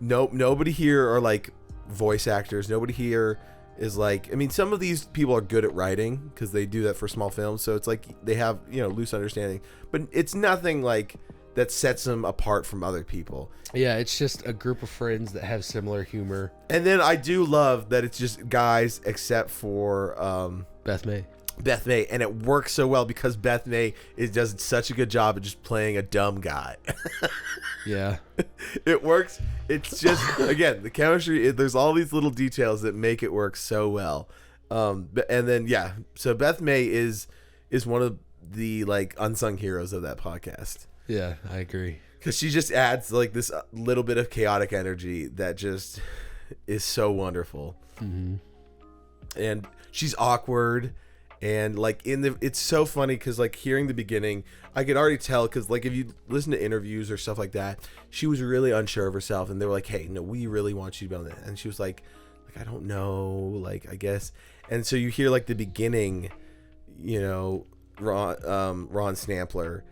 nobody here are voice actors. Nobody here is some of these people are good at writing because they do that for small films, so it's they have loose understanding, but it's nothing that sets them apart from other people. Yeah, it's just a group of friends that have similar humor. And then I do love that it's just guys, except for Beth May, and it works so well because Beth May does such a good job of just playing a dumb guy. Yeah, it works. It's just, again, the chemistry. There's all these little details that make it work so well. And then so Beth May is one of the unsung heroes of that podcast. Yeah, I agree. Because she just adds this little bit of chaotic energy that just is so wonderful. Mm-hmm. And she's awkward, and like it's so funny because like hearing the beginning, I could already tell, because like if you listen to interviews or stuff like that, she was really unsure of herself, and they were like, hey, no, we really want you to be on that. And she was like I don't know, like I guess. And so you hear like the beginning, you know, Ron Snampler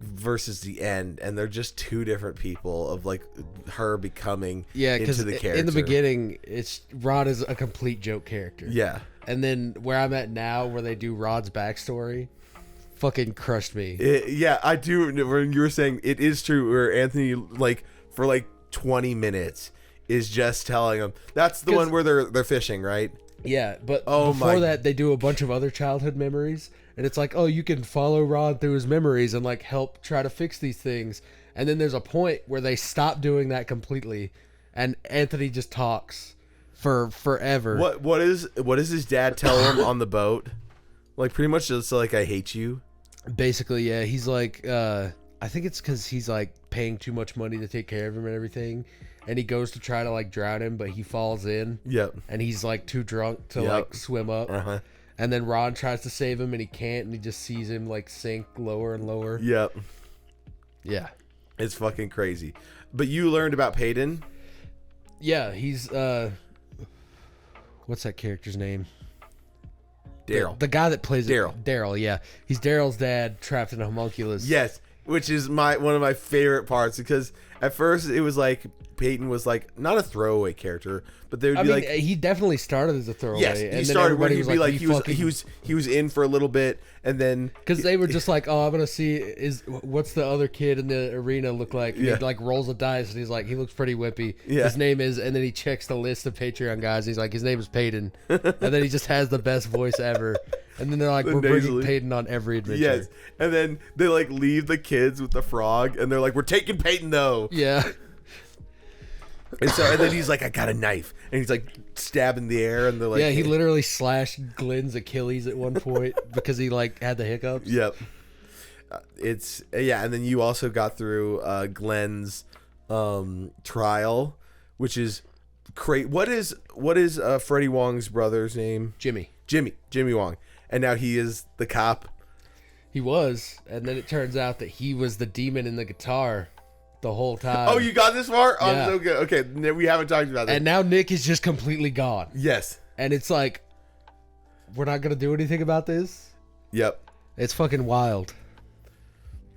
versus the end, and they're just two different people of like her becoming into the character. In the beginning, Rod is a complete joke character. Yeah. And then where I'm at now, where they do Rod's backstory, fucking crushed me. Yeah, I do. When you were saying, it is true, where Anthony, like for like 20 minutes is just telling them. That's the one where they're fishing, right? Yeah, but before that, they do a bunch of other childhood memories, and it's like, oh, you can follow Rod through his memories and like help try to fix these things. And then there's a point where they stop doing that completely, and Anthony just talks for forever. What does his dad tell him on the boat? Like pretty much just like, I hate you. Basically, yeah. He's like, I think it's because he's like paying too much money to take care of him and everything. And he goes to try to like drown him, but he falls in. Yep. And he's like too drunk to like swim up. Uh-huh. And then Ron tries to save him and he can't, and he just sees him like sink lower and lower. Yep. Yeah. It's fucking crazy. But you learned about Peyton? Yeah, he's what's that character's name? Daryl. The guy that plays Daryl. Daryl, yeah. He's Daryl's dad trapped in a homunculus. Yes, which is one of my favorite parts, because at first it was like Peyton was like not a throwaway character, but they would be like, he definitely started as a throwaway. yes, and he then started where he'd be like he was in for a little bit, and then because they were just like, oh, I'm gonna see what's the other kid in the arena look like. And Yeah. he like rolls a dice and he's like, he looks pretty wimpy. Yeah. His name is, and then he checks the list of Patreon guys. He's like, his name is Peyton, and then he just has the best voice ever. And then they're like, we're bringing Peyton on every adventure. yes, and then they like leave the kids with the frog, and they're like, we're taking Peyton though. Yeah. And then he's like, I got a knife, and he's like stabbing the air, and they're like, Yeah, he literally slashed Glenn's Achilles at one point because he like had the hiccups. Yep. And then you also got through Glenn's trial, which is great. What is Freddie Wong's brother's name? Jimmy Wong, and now he is the cop. He was, and then it turns out that he was the demon in the guitar the whole time. Oh, you got this far? Oh, Yeah. I'm so good. Okay, we haven't talked about that. And now Nick is just completely gone. Yes. And it's like, we're not going to do anything about this? Yep. It's fucking wild.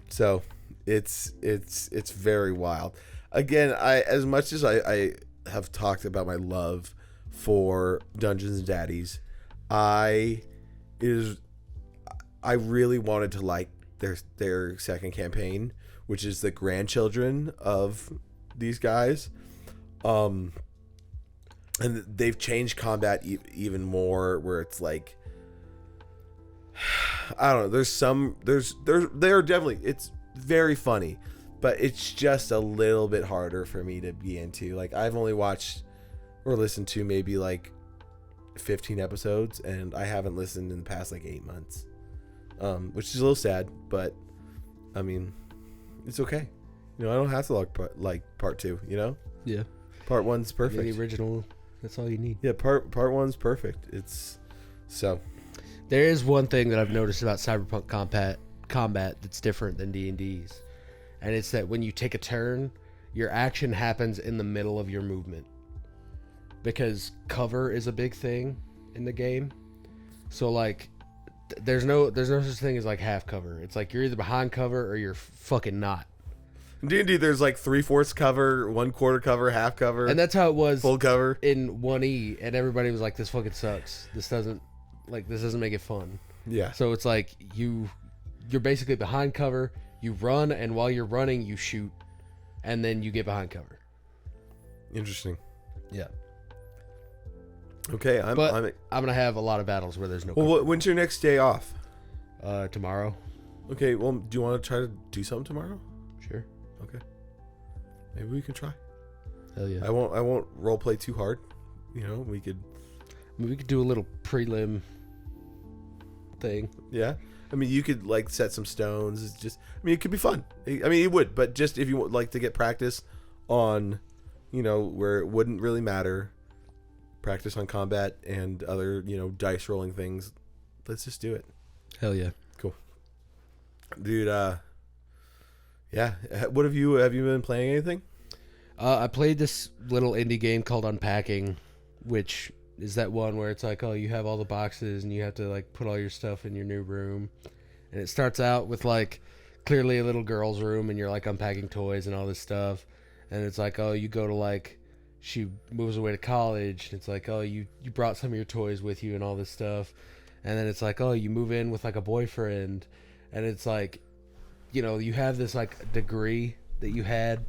So it's very wild. Again, as much as I have talked about my love for Dungeons and Daddies, I really wanted to like their second campaign, which is the grandchildren of these guys. And they've changed combat even more, where it's like, I don't know, they're definitely, it's very funny, but it's just a little bit harder for me to be into. Like, I've only watched or listened to maybe like 15 episodes, and I haven't listened in the past like 8 months, which is a little sad, but I mean, it's okay. You know, I don't have to like part 2, you know? Yeah. Part 1's perfect. The original, that's all you need. Yeah, part 1's perfect. It's so. There is one thing that I've noticed about Cyberpunk combat that's different than D&D's. And it's that when you take a turn, your action happens in the middle of your movement. Because cover is a big thing in the game. So like there's no such thing as like half cover. It's like you're either behind cover or you're fucking not. In D&D, there's like 3/4 cover, 1/4 cover, half cover, And that's how it was full cover in 1E, and everybody was like, this fucking sucks. This doesn't make it fun. Yeah. So it's like you're basically behind cover, you run, and while you're running you shoot, and then you get behind cover. Interesting. Yeah. Okay, I'm gonna have a lot of battles where there's no well, when's your next day off? Tomorrow. Okay, well, do you want to try to do something tomorrow? Sure. Okay. Maybe we can try. Hell yeah. I won't role play too hard. You know, we could do a little prelim thing. Yeah. I mean, you could like set some stones. It's just, I mean, it could be fun. I mean, it would, but just if you would like to get practice on, you know, where it wouldn't really matter, practice on combat and other, dice rolling things. Let's just do it. Hell yeah. Cool. Dude, yeah. What have you been playing anything? I played this little indie game called Unpacking, which is that one where it's like, oh, you have all the boxes and you have to like put all your stuff in your new room. And it starts out with like clearly a little girl's room and you're like unpacking toys and all this stuff. And it's like, oh, you go to like, she moves away to college. And it's like, oh, you brought some of your toys with you and all this stuff. And then it's like, oh, you move in with like a boyfriend. And it's like, you have this like degree that you had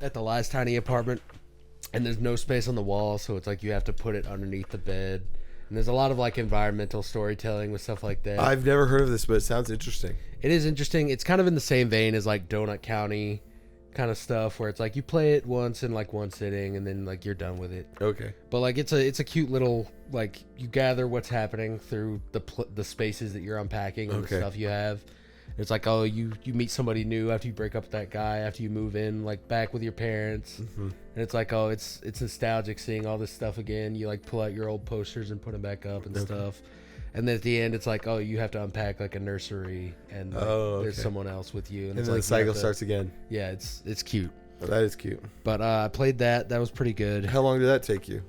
at the last tiny apartment. And there's no space on the wall. So it's like you have to put it underneath the bed. And there's a lot of like environmental storytelling with stuff like that. I've never heard of this, but it sounds interesting. It is interesting. It's kind of in the same vein as like Donut County kind of stuff, where it's like you play it once in like one sitting and then like you're done with it. Okay. But like it's a cute little, like, you gather what's happening through the spaces that you're unpacking and the stuff you have. It's like, oh, you meet somebody new after you break up with that guy, after you move in like back with your parents. And it's like, oh, it's nostalgic seeing all this stuff again. You like pull out your old posters and put them back up and stuff. And then at the end, it's like, oh, you have to unpack like a nursery, and like, there's someone else with you, And it's then like the cycle starts again. Yeah, it's cute. Oh, that is cute. But I played that. That was pretty good. How long did that take you?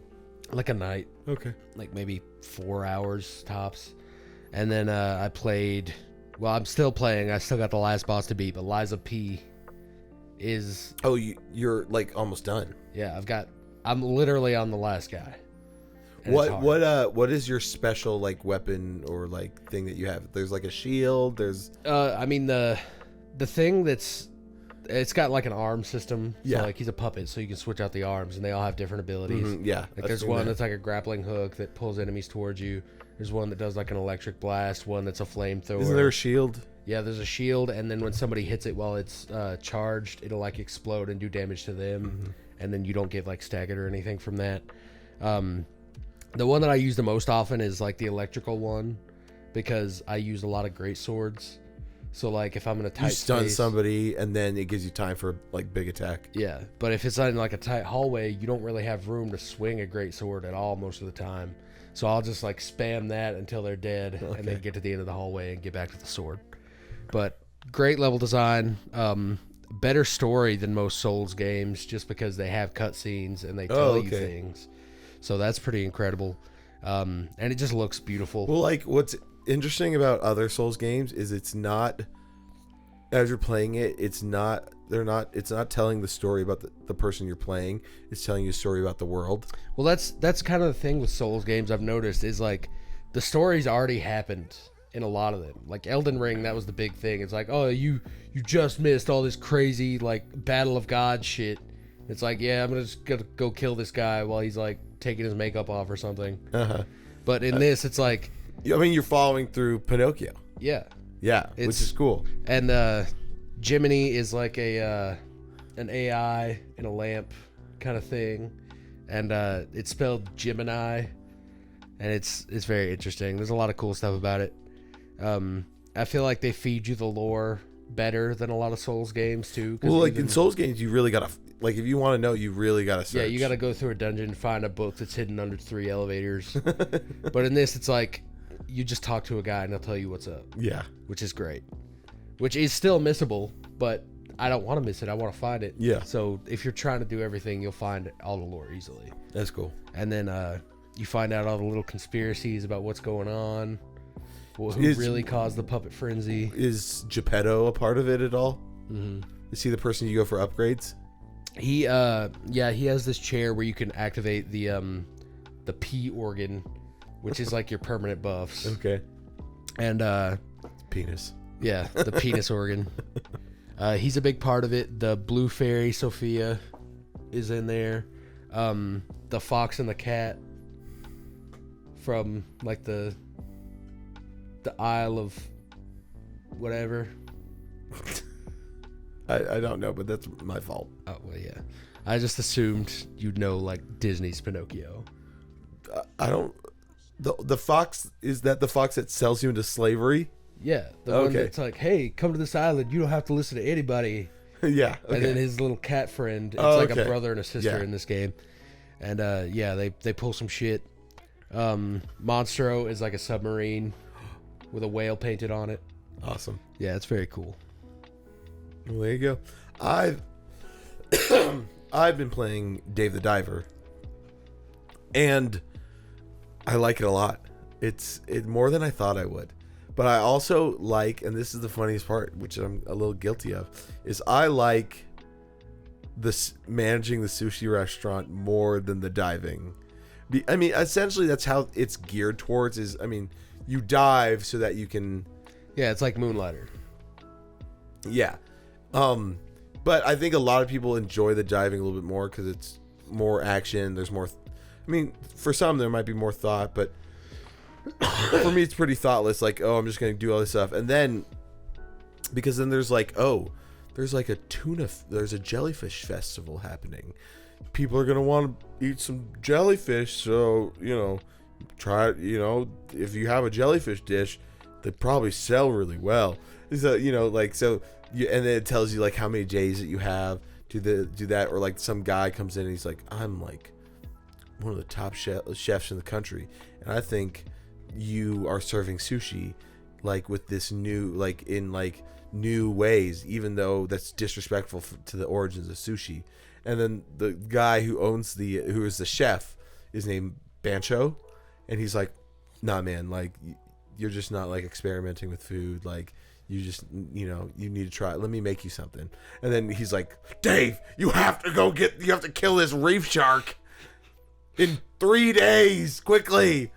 Like a night, Okay. like maybe 4 hours tops. And then I played. Well, I'm still playing. I still got the last boss to beat, but Liza P is. Oh, you're like almost done. Yeah, I'm literally on the last guy. And it's hard. What is your special like weapon or like thing that you have? There's like a shield. There's I mean the thing it's got like an arm system. So like he's a puppet, so you can switch out the arms, and they all have different abilities. Yeah. Like there's one that's like a grappling hook that pulls enemies towards you. There's one that does like an electric blast. One that's a flamethrower. Isn't there a shield? Yeah, there's a shield, and then when somebody hits it while it's charged, it'll like explode and do damage to them, and then you don't get like staggered or anything from that. The one that I use the most often is like the electrical one, because I use a lot of great swords. So like if I'm in a tight You stun space, somebody, and then it gives you time for like big attack. yeah. But if it's in like a tight hallway, you don't really have room to swing a great sword at all most of the time. So I'll just like spam that until they're dead, and then get to the end of the hallway and get back to the sword. But great level design, better story than most Souls games, just because they have cutscenes and they tell you things. So that's pretty incredible, and it just looks beautiful. Well, like what's interesting about other Souls games is it's not, as you're playing it, it's not telling the story about the person you're playing. It's telling you a story about the world. Well, that's kind of the thing with Souls games I've noticed, is like the story's already happened in a lot of them. Like Elden Ring, that was the big thing. It's like, oh, you just missed all this crazy like Battle of God shit. It's like, yeah, I'm just gonna go kill this guy while he's like taking his makeup off or something. But in this, it's like, I mean, you're following through Pinocchio. yeah, which is cool. And Jiminy is like an AI in a lamp kind of thing, and it's spelled Gemini, and it's very interesting. There's a lot of cool stuff about it. I feel like they feed you the lore better than a lot of Souls games too. Well, like in Souls games, you really gotta, like, if you want to know, you really gotta search. Yeah, you gotta go through a dungeon, find a book that's hidden under 3 elevators. But in this, it's like you just talk to a guy and he'll tell you what's up. Yeah, which is great. Which is still missable, but I don't want to miss it. I want to find it. Yeah. So if you're trying to do everything, you'll find all the lore easily. That's cool. And then you find out all the little conspiracies about what's going on. Who really caused the puppet frenzy? Is Geppetto a part of it at all? Mm-hmm. Is he the person you go for upgrades? He he has this chair where you can activate the P organ, which is like your permanent buffs. Okay. And penis. Yeah, the penis organ. He's a big part of it. The blue fairy Sophia is in there. The fox and the cat from like the Isle of whatever. I don't know, but that's my fault. Oh well, yeah. I just assumed you'd know like Disney's Pinocchio. I don't. The fox, is that the fox that sells you into slavery? Yeah, the one that's like, hey, come to this island. You don't have to listen to anybody. Yeah. Okay. And then his little cat friend. It's like a brother and a sister in this game. And yeah, they pull some shit. Monstro is like a submarine with a whale painted on it. Awesome. Yeah, it's very cool. Well, there you go. I've been playing Dave the Diver, and I like it a lot. It's more than I thought I would. But I also like, and this is the funniest part, which I'm a little guilty of, is I like this managing the sushi restaurant more than the diving. I mean, essentially that's how it's geared towards. Is, I mean, you dive so that you can. Yeah, it's like Moonlighter. Yeah. But I think a lot of people enjoy the diving a little bit more because it's more action. There's more. I mean, for some there might be more thought, but for me it's pretty thoughtless. Like, oh, I'm just gonna do all this stuff, and then because then there's like, oh, there's like there's a jellyfish festival happening. People are gonna want to eat some jellyfish, so try it. If you have a jellyfish dish, they probably sell really well. So and then it tells you like how many days that you have to do that, or like some guy comes in and he's like, I'm like one of the top chefs in the country, and I think you are serving sushi like with this new new ways, even though that's disrespectful to the origins of sushi. And then the guy who is the chef is named Bancho, and he's like, nah man, like you're just not like experimenting with food, like you just you need to try it. Let me make you something. And then he's like, Dave, you have to kill this reef shark in 3 days quickly,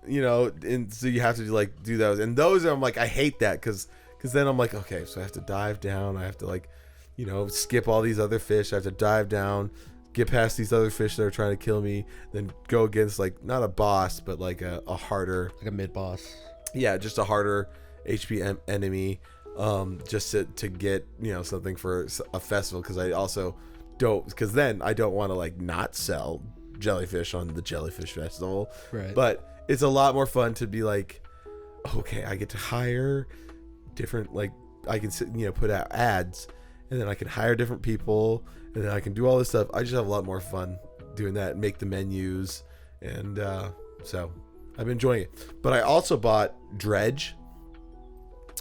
and so you have to like do those. And those I'm like, I hate that because then I'm like, okay, so I have to dive down, I have to like skip all these other fish, I have to dive down, get past these other fish that are trying to kill me, then go against like not a boss but like a harder, like a mid boss. Yeah, just a harder HP enemy, just to get something for a festival, because I also don't, because then I don't want to like not sell jellyfish on the jellyfish festival. Right. But it's a lot more fun to be like, okay, I get to hire different, like I can put out ads, and then I can hire different people, and then I can do all this stuff. I just have a lot more fun doing that and make the menus, and so I've been enjoying it. But I also bought Dredge,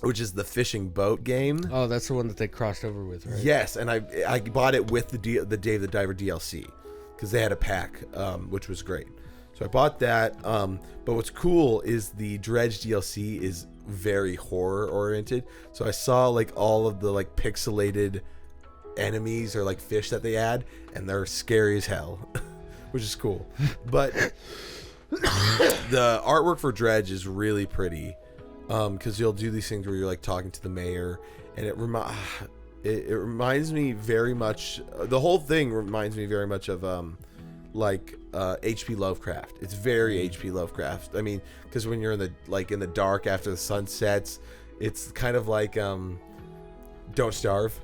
which is the fishing boat game. Oh, that's the one that they crossed over with, right? Yes, and I bought it with the Dave the Diver DLC because they had a pack, which was great. So I bought that. But what's cool is the Dredge DLC is very horror oriented. So I saw like all of the like pixelated enemies or like fish that they add, and they're scary as hell, which is cool. But the artwork for Dredge is really pretty. Because you'll do these things where you're like talking to the mayor, and it reminds me very much. The whole thing reminds me very much of H.P. Lovecraft. It's very H.P. Lovecraft. I mean, because when you're in the dark after the sun sets, it's kind of like Don't Starve,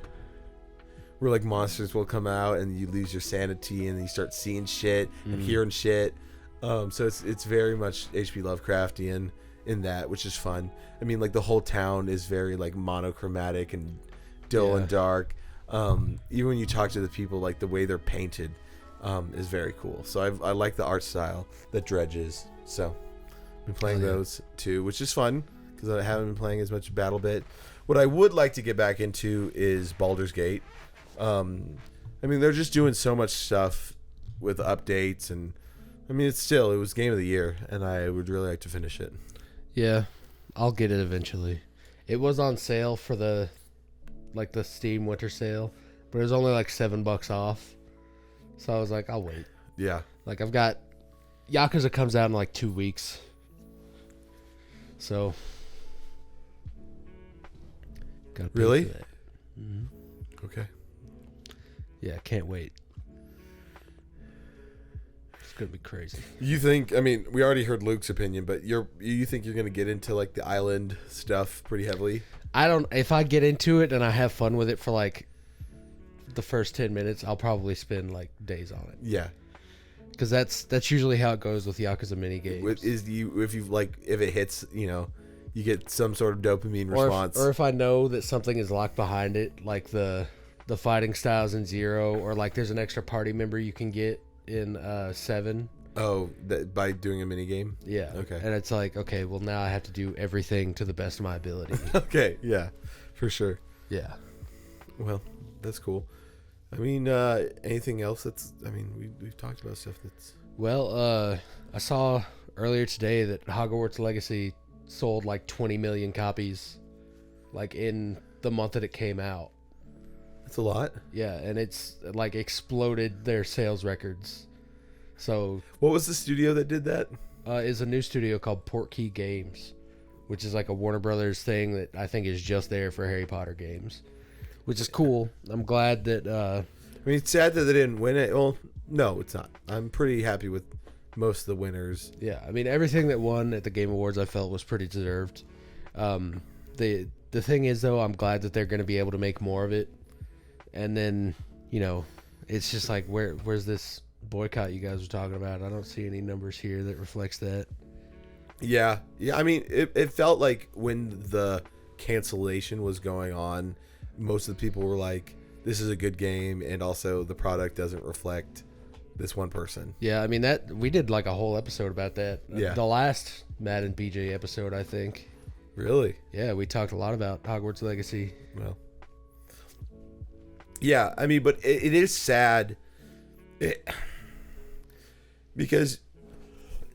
where like monsters will come out and you lose your sanity and you start seeing shit and hearing shit. So it's very much H.P. Lovecraftian in that, which is fun. I mean, like the whole town is very like monochromatic and dull and dark. Even when you talk to the people, like the way they're painted is very cool. So I like the art style that Dredge is. So I've been playing those too, which is fun because I haven't been playing as much BattleBit. What I would like to get back into is Baldur's Gate. I mean, they're just doing so much stuff with updates, and I mean, it was Game of the Year, and I would really like to finish it. Yeah, I'll get it eventually. It was on sale for the Steam winter sale, but it was only like $7 off. So I was like, I'll wait. Yeah. Like I've got Yakuza comes out in like 2 weeks. So gotta pay really? for that. Mm-hmm. Okay. Yeah, can't wait. It's gonna be crazy. You think? I mean, we already heard Luke's opinion, but you think you're gonna get into like the island stuff pretty heavily? If I get into it and I have fun with it for like the first 10 minutes, I'll probably spend like days on it. Yeah. Because that's usually how it goes with Yakuza mini games. If it hits, you get some sort of dopamine response. Or if I know that something is locked behind it, like the fighting styles in Zero, or like there's an extra party member you can get in 7. Oh, by doing a mini game. Yeah. Okay. And it's like, okay, well now I have to do everything to the best of my ability. Okay. Yeah, for sure. Yeah. Well, that's cool. I mean, anything else that's? I mean, we've talked about stuff that's. Well, I saw earlier today that Hogwarts Legacy sold like 20 million copies, like in the month that it came out. That's a lot. Yeah, and it's like exploded their sales records. So, What was the studio that did that? is a new studio called Portkey Games, which is like a Warner Brothers thing that I think is just there for Harry Potter games, which is cool. I'm glad that. I mean, it's sad that they didn't win it. Well, no, it's not. I'm pretty happy with most of the winners. Yeah, I mean everything that won at the Game Awards I felt was pretty deserved. The thing is though, I'm glad that they're going to be able to make more of it. And then, it's just like where's this boycott you guys were talking about? I don't see any numbers here that reflects that. Yeah. I mean, it felt like when the cancellation was going on, most of the people were like, "This is a good game," and also the product doesn't reflect this one person. Yeah, I mean that we did like a whole episode about that. Yeah. The last Madden BJ episode, I think. Really? Yeah, we talked a lot about Hogwarts Legacy. Well. Yeah, I mean, but it is sad. Because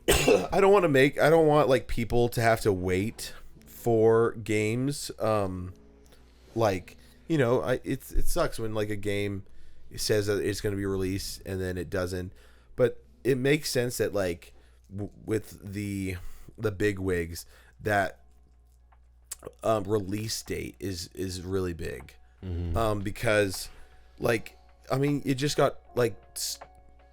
I don't want like people to have to wait for games. It sucks when like a game says that it's going to be released and then it doesn't. But it makes sense that like with the big wigs that release date is really big. Because like I mean it just got like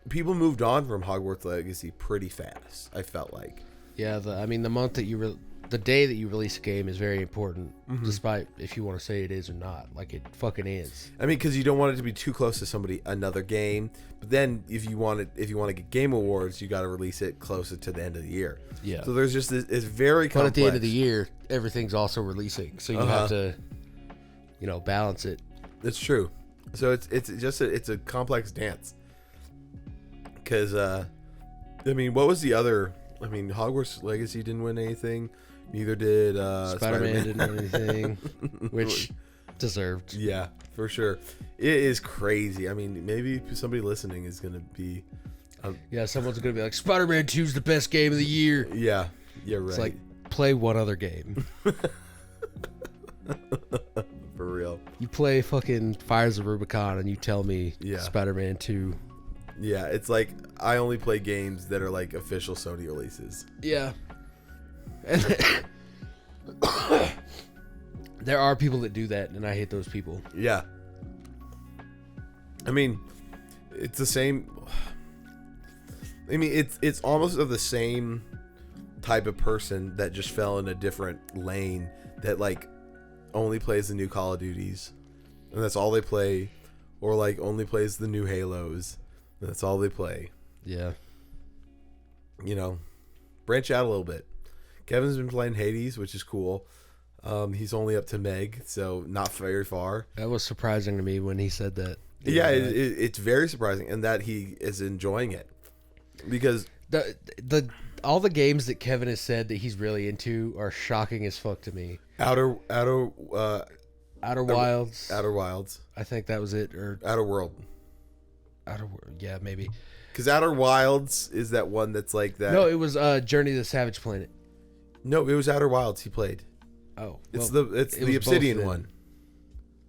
people moved on from Hogwarts Legacy pretty fast. I felt like the day that you release a game is very important, despite if you want to say it is or not. Like it fucking is. I mean, because you don't want it to be too close to another game. But then if you want to get Game Awards, you got to release it closer to the end of the year. Yeah. So there's just it's very complex. But at the end of the year, everything's also releasing, so you have to, balance it. It's true. So it's a complex dance. Because I mean, what was the other? I mean, Hogwarts Legacy didn't win anything. Neither did Spider-Man didn't win anything, which deserved. Yeah, for sure. It is crazy. I mean, maybe somebody listening is gonna be. Someone's gonna be like, Spider-Man 2 is the best game of the year. Yeah, right. It's like, play one other game. For real. You play fucking Fires of Rubicon and you tell me Spider-Man 2. Yeah, it's like I only play games that are like official Sony releases. Yeah. There are people that do that, and I hate those people. Yeah. I mean, it's the same. I mean, it's almost of the same type of person that just fell in a different lane that like only plays the new Call of Duties, and that's all they play, or like only plays the new Halos, and that's all they play. Yeah. Branch out a little bit. Kevin's been playing Hades, which is cool. He's only up to Meg, so not very far. That was surprising to me when he said that. Yeah, it's very surprising, and that he is enjoying it because all the games that Kevin has said that he's really into are shocking as fuck to me. Outer Wilds. Outer Wilds. I think that was it, or Outer World. Yeah, maybe. Because Outer Wilds is that one that's like that. No, it was Journey to the Savage Planet. No, it was Outer Wilds he played. Oh, it's the Obsidian one.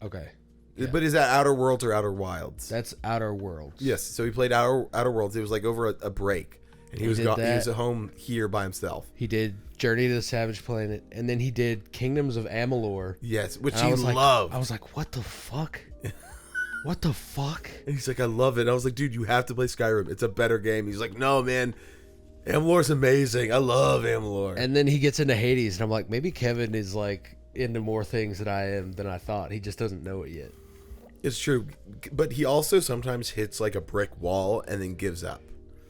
Okay. Yeah. But is that Outer Worlds or Outer Wilds? That's Outer Worlds. Yes. So he played Outer Worlds. It was like over a break, and he was at home here by himself. He did Journey to the Savage Planet, and then he did Kingdoms of Amalur. Yes, which he loved. I was like, what the fuck? What the fuck? And he's like, I love it. And I was like, dude, you have to play Skyrim. It's a better game. He's like, no, man. Amalur's amazing. I love Amalur. And then he gets into Hades, and I'm like, maybe Kevin is like into more things than I thought. He just doesn't know it yet. It's true. But he also sometimes hits like a brick wall and then gives up.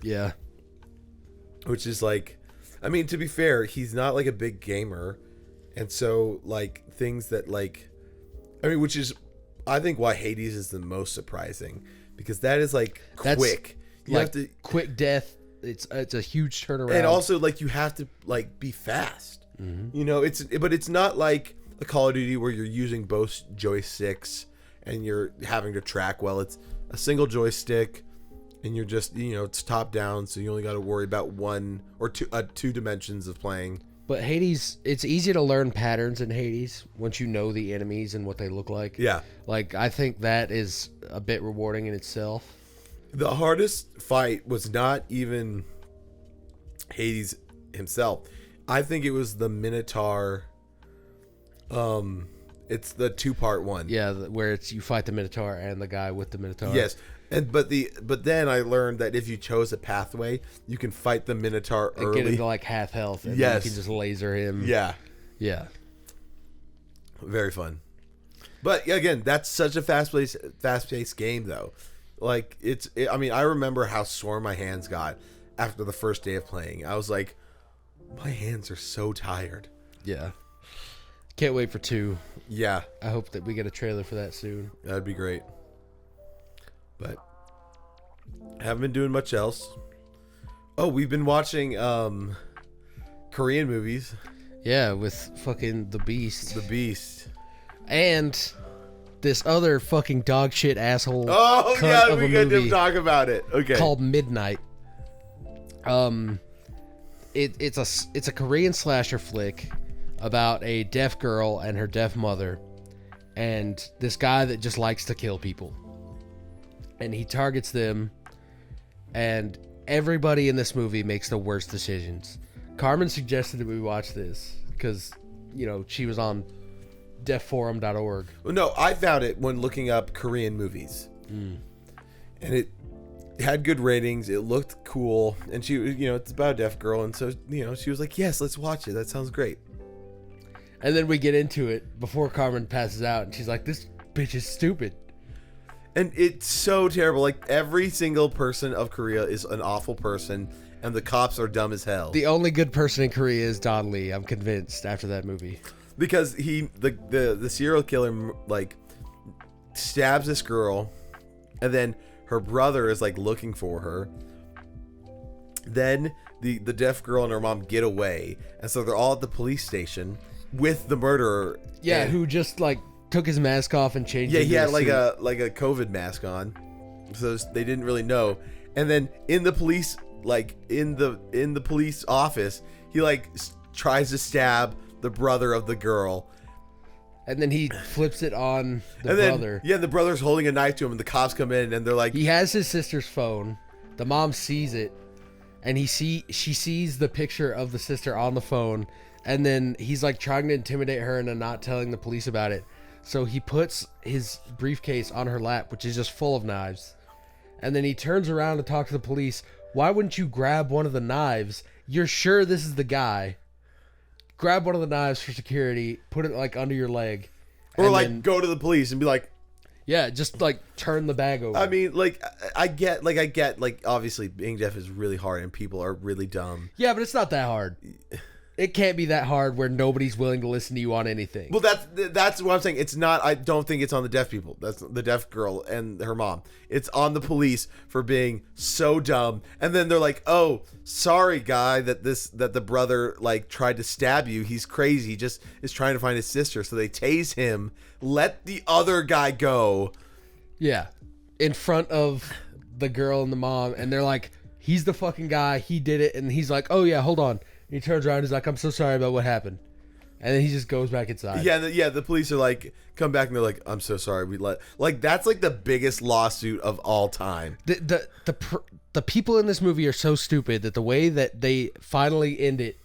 Yeah. Which is like, I mean, to be fair, he's not like a big gamer. And so like things that like, I mean, which is, I think why Hades is the most surprising, because that is like quick. You have to quick death. It's a huge turnaround. And also, like, you have to, like, be fast. Mm-hmm. You know, but it's not like a Call of Duty where you're using both joysticks and you're having to track well. It's a single joystick, and you're just, you know, it's top down, so you only got to worry about one or two dimensions of playing. But Hades, it's easy to learn patterns in Hades once you know the enemies and what they look like. Yeah. Like, I think that is a bit rewarding in itself. The hardest fight was not even Hades himself. I think it was the Minotaur. It's the 2-part one. Yeah, where it's you fight the Minotaur and the guy with the Minotaur. Yes, but then I learned that if you chose a pathway, you can fight the Minotaur and early. get into like half health. And Yes. you can just laser him. Yeah, Yeah. very fun. But again, that's such a fast-paced game, though. Like I mean, I remember how sore my hands got after the first day of playing. I was like, my hands are so tired. Yeah. Can't wait for 2. Yeah, I hope that we get a trailer for that soon. that'd be great. But haven't been doing much else. Oh, we've been watching Korean movies. Yeah, with fucking The Beast. The Beast. And this other fucking dog shit asshole Oh cunt yeah, of we a got to movie talk about it. Okay. called Midnight. It's a Korean slasher flick about a deaf girl and her deaf mother, and this guy that just likes to kill people, and he targets them, and everybody in this movie makes the worst decisions. Carmen suggested that we watch this because, you know, she was on deafforum.org. Well, no, I found it when looking up Korean movies, and it had good ratings. It looked cool, and she, you know, it's about a deaf girl, and so, you know, she was like, "Yes, let's watch it. That sounds great." And then we get into it before Carmen passes out, and she's like, "This bitch is stupid." And it's so terrible. Like, every single person of Korea is an awful person, and the cops are dumb as hell. The only good person in Korea is Don Lee. I'm convinced after that movie. Because the serial killer, like, stabs this girl, and then her brother is, like, looking for her. Then the deaf girl and her mom get away, and so they're all at the police station with the murderer. Yeah, and, who just like took his mask off and changed. yeah, into he had a like suit. a COVID mask on, so they didn't really know. And then in the police, like in the police office, he like tries to stab the brother of the girl. And then he flips it on the And then, brother. yeah, the brother's holding a knife to him, and the cops come in, and they're like, He has his sister's phone. The mom sees it, and she sees the picture of the sister on the phone, and then he's like trying to intimidate her into not telling the police about it. So he puts his briefcase on her lap, which is just full of knives. And then he turns around to talk to the police. Why wouldn't you grab one of the knives? You're sure this is the guy. Grab one of the knives for security, put it like under your leg. or and like then- go to the police and be like, yeah, just like turn the bag over. I mean, like, I get, obviously being deaf is really hard and people are really dumb. Yeah, but it's not that hard. It can't be that hard where nobody's willing to listen to you on anything. Well, that's what I'm saying. It's not, I don't think it's on the deaf people. That's the deaf girl and her mom. It's on the police for being so dumb. And then they're like, "Oh, sorry, guy, that the brother like tried to stab you. He's crazy. He just is trying to find his sister." So they tase him, let the other guy go. Yeah, in front of the girl and the mom, and they're like, "He's the fucking guy. He did it." And he's like, "Oh yeah, hold on." And he turns around. He's like, "I'm so sorry about what happened," and then he just goes back inside. Yeah, the police are like, come back, and they're like, "I'm so sorry. That's like the biggest lawsuit of all time." The people in this movie are so stupid that the way that they finally end it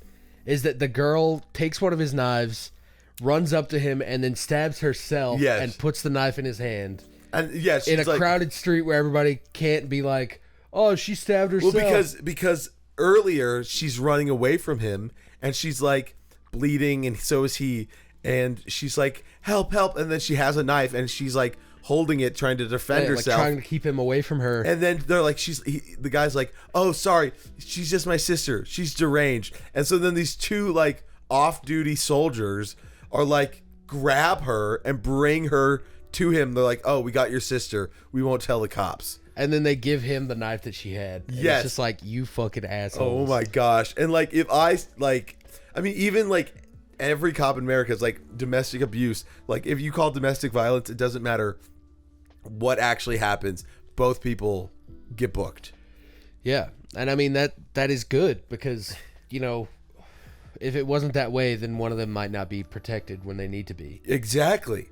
is that the girl takes one of his knives, runs up to him, and then stabs herself. Yes. And puts the knife in his hand. And yeah, she's In a like, crowded street where everybody can't be like, "Oh, she stabbed herself." well, because earlier she's running away from him and she's like bleeding, and so is he, and she's like, "Help, help!" And then she has a knife and she's like holding it, trying to defend like herself, trying to keep him away from her. and then they're like, the guy's like, "Oh, sorry, she's just my sister. She's deranged." And so then these two like off-duty soldiers are like, grab her and bring her to him. They're like, "Oh, we got your sister. We won't tell the cops." And then they give him the knife that she had. And Yes. It's just like, you fucking Oh assholes. my gosh. And like, if I like, I mean, even like every cop in America is like domestic abuse. Like, if you call domestic violence, it doesn't matter what actually happens. Both people get booked. Yeah. And I mean, that is good because, you know, if it wasn't that way, then one of them might not be protected when they need to be. Exactly.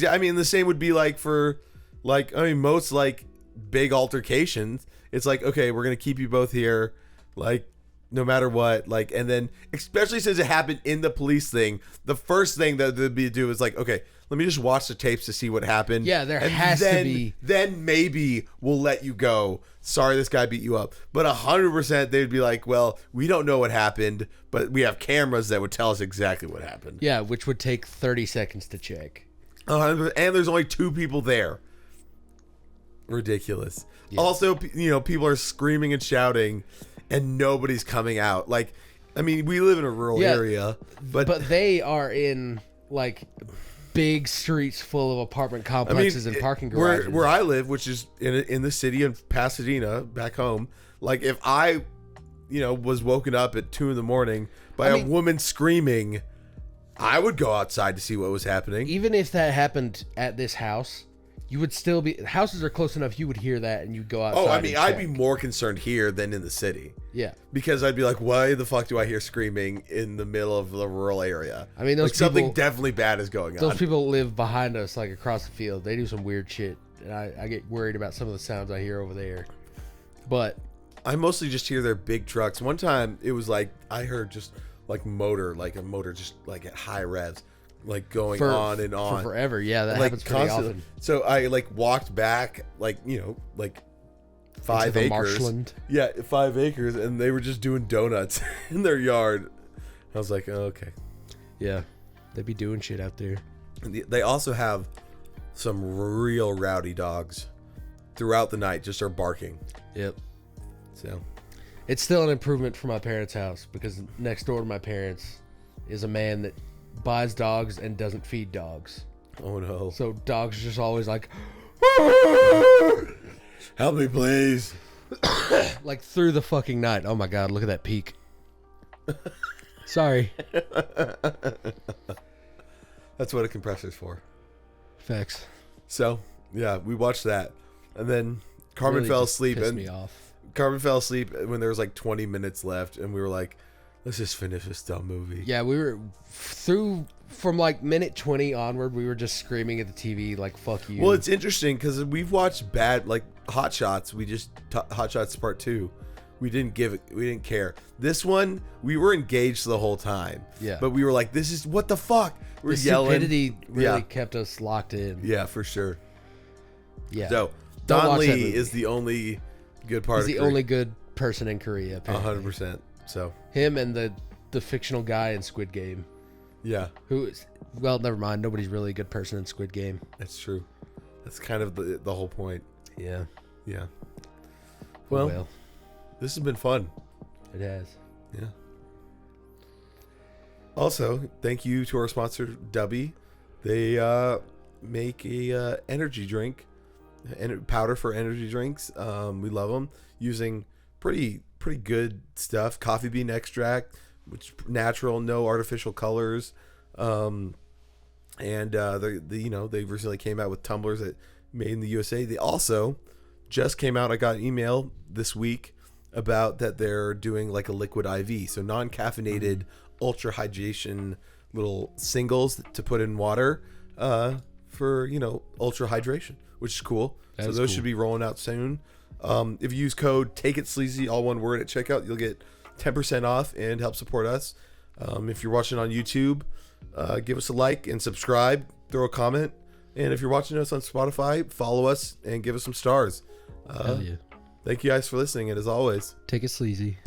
I mean, the same would be like for, like, I mean, most like big altercations. It's like, okay, we're gonna keep you both here, like, no matter what. Like, and then especially since it happened in the police thing, the first thing that they'd do is like, okay, let me just watch the tapes to see what happened. Yeah, there has to be. Then maybe we'll let you go. Sorry, this guy beat you up. But 100%, they'd be like, well, we don't know what happened, but we have cameras that would tell us exactly what happened. Yeah, which would take 30 seconds to check. And there's only 2 people there. Ridiculous. Yeah. Also, you know, people are screaming and shouting, and nobody's coming out. Like, I mean, we live in a rural area, but they are in like big streets full of apartment complexes and parking garages. Where I live, which is in the city of Pasadena, back home. Like, if I, you know, was woken up at 2 a.m. by a woman screaming, I would go outside to see what was happening. Even if that happened at this house, you would still be. Houses are close enough. You would hear that and you'd go outside. Oh, I mean, I'd check. be more concerned here than in the city. Yeah. Because I'd be like, why the fuck do I hear screaming in the middle of the rural area? I mean, those like, something people- definitely bad is going on. Those people live behind us, like across the field. They do some weird shit, and I get worried about some of the sounds I hear over there. But I mostly just hear their big trucks. One time, it was like, I heard just like a motor just like at high revs, like going on and on. For forever. Yeah, that like happens pretty constantly. often. So I like walked back, like, you know, like 5 Into the acres. marshland. Yeah, 5 acres, and they were just doing donuts in their yard. I was like, oh, okay. Yeah, they be doing shit out there. And they also have some real rowdy dogs throughout the night, just are barking. Yep. So It's still an improvement from my parents' house because next door to my parents is a man that buys dogs and doesn't feed dogs. oh no, So dogs are just always like, help me please. like through the fucking night. Oh my God, look at that peak. Sorry. That's what a compressor's for. Facts. So yeah, we watched that, and then Carmen Really fell just asleep, pissed and me off. Carmen fell asleep when there was like 20 minutes left, and we were like, let's just finish this dumb movie. Yeah, we were through from like minute 20 onward. We were just screaming at the TV like "fuck you." Well, it's interesting because we've watched bad, like Hot Shots. We just Hot Shots Part 2. We didn't care. This one, we were engaged the whole time. Yeah. But we were like, this is what the fuck. We're the yelling. stupidity really Yeah. kept us locked in. Yeah, for sure. Yeah. So Don't Don watch that Lee movie. is the only good part. He's of the only good person in Korea. Apparently. 100%. So Him and the fictional guy in Squid Game, yeah, who is, well, never mind. Nobody's really a good person in Squid Game. that's true. That's kind of the whole point. Yeah. Yeah. Well, Well, this has been fun. it has. Yeah. Also, thank you to our sponsor, Dubby. They make a energy drink, powder for energy drinks. We love them. Using pretty good stuff. Coffee bean extract, which natural, no artificial colors. And they recently came out with tumblers that made in the USA. They also just came out. I got an email this week about that they're doing like a liquid IV, so non-caffeinated ultra hydration little singles to put in water for ultra hydration, which is cool. That so is those cool. should be rolling out soon. If you use code Take It Sleazy, all one word, at checkout, you'll get 10% off and help support us. If you're watching on YouTube, give us a like and subscribe, throw a comment, and if you're watching us on Spotify, follow us and give us some stars. Hell yeah. Thank you guys for listening, and as always, Take it sleazy.